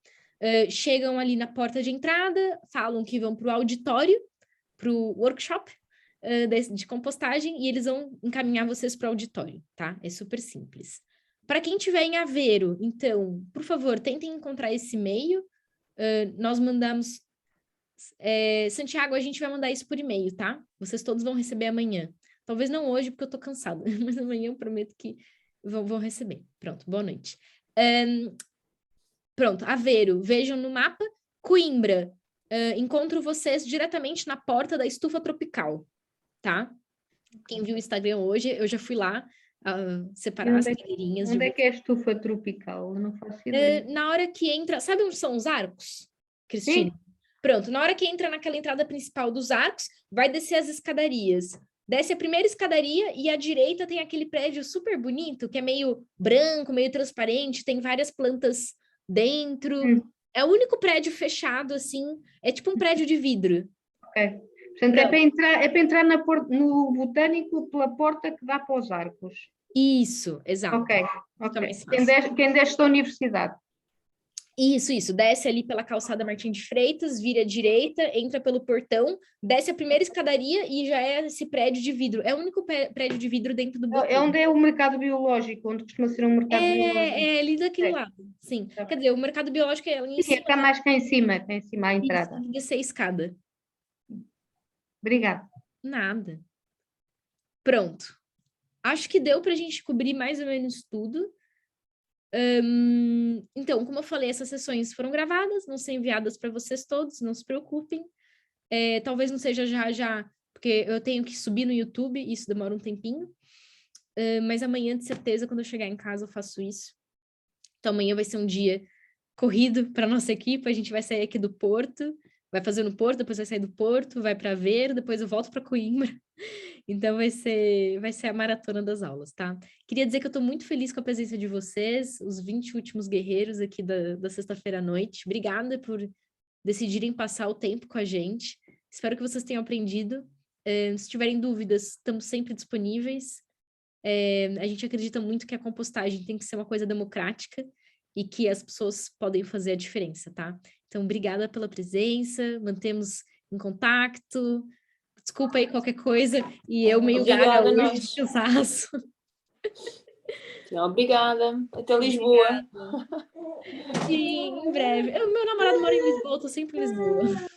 Chegam ali na porta de entrada, falam que vão para o auditório, para o workshop de compostagem, e eles vão encaminhar vocês para o auditório, tá? É super simples. Para quem estiver em Aveiro, então, por favor, tentem encontrar esse e-mail. Nós mandamos... Santiago, a gente vai mandar isso por e-mail, tá? Vocês todos vão receber amanhã. Talvez não hoje, porque eu tô cansada, mas amanhã eu prometo que vão receber. Pronto, boa noite. Pronto, Aveiro, vejam no mapa. Coimbra, encontro vocês diretamente na porta da Estufa Tropical, tá? Quem viu o Instagram hoje, eu já fui lá separar as cadeirinhas. Onde é que é a Estufa Tropical? Eu não faço ideia. Na hora que entra... Sabe onde são os arcos, Cristina? Sim. Pronto, na hora que entra naquela entrada principal dos arcos, vai descer as escadarias. Desce a primeira escadaria e à direita tem aquele prédio super bonito, que é meio branco, meio transparente, tem várias plantas dentro. É o único prédio fechado, assim, é tipo um prédio de vidro. Ok. Portanto, é para entrar no Botânico pela porta que dá para os arcos. Isso, exato. Ok. Quem desce da universidade. Isso. Desce ali pela calçada Martim de Freitas, vira à direita, entra pelo portão, desce a primeira escadaria e já é esse prédio de vidro. É o único prédio de vidro dentro do Botânico. É onde é o mercado biológico, onde costuma ser um mercado biológico. É ali daquele lado, sim. Tá. Quer dizer, o mercado biológico é ali em cima. Está mais cá em cima a entrada. Isso, descer a escada. Obrigada. Nada. Pronto. Acho que deu para a gente cobrir mais ou menos tudo. Então, como eu falei, essas sessões foram gravadas, vão ser enviadas para vocês todos, não se preocupem. Talvez não seja já, porque eu tenho que subir no YouTube, isso demora um tempinho. Mas amanhã, de certeza, quando eu chegar em casa, eu faço isso. Então, amanhã vai ser um dia corrido para nossa equipe. A gente vai sair aqui do Porto, vai fazer no Porto, depois vai sair do Porto, vai para Aveiro, depois eu volto para Coimbra. Então vai ser a maratona das aulas, tá? Queria dizer que eu estou muito feliz com a presença de vocês, os 20 últimos guerreiros aqui da sexta-feira à noite. Obrigada por decidirem passar o tempo com a gente. Espero que vocês tenham aprendido. Se tiverem dúvidas, estamos sempre disponíveis. A gente acredita muito que a compostagem tem que ser uma coisa democrática e que as pessoas podem fazer a diferença, tá? Então, obrigada pela presença, mantemos em contato. Desculpa aí qualquer coisa, e eu meio gaga hoje de cansaço. Obrigada. Até Lisboa. Sim, em breve. Meu namorado mora em Lisboa, eu tô sempre em Lisboa.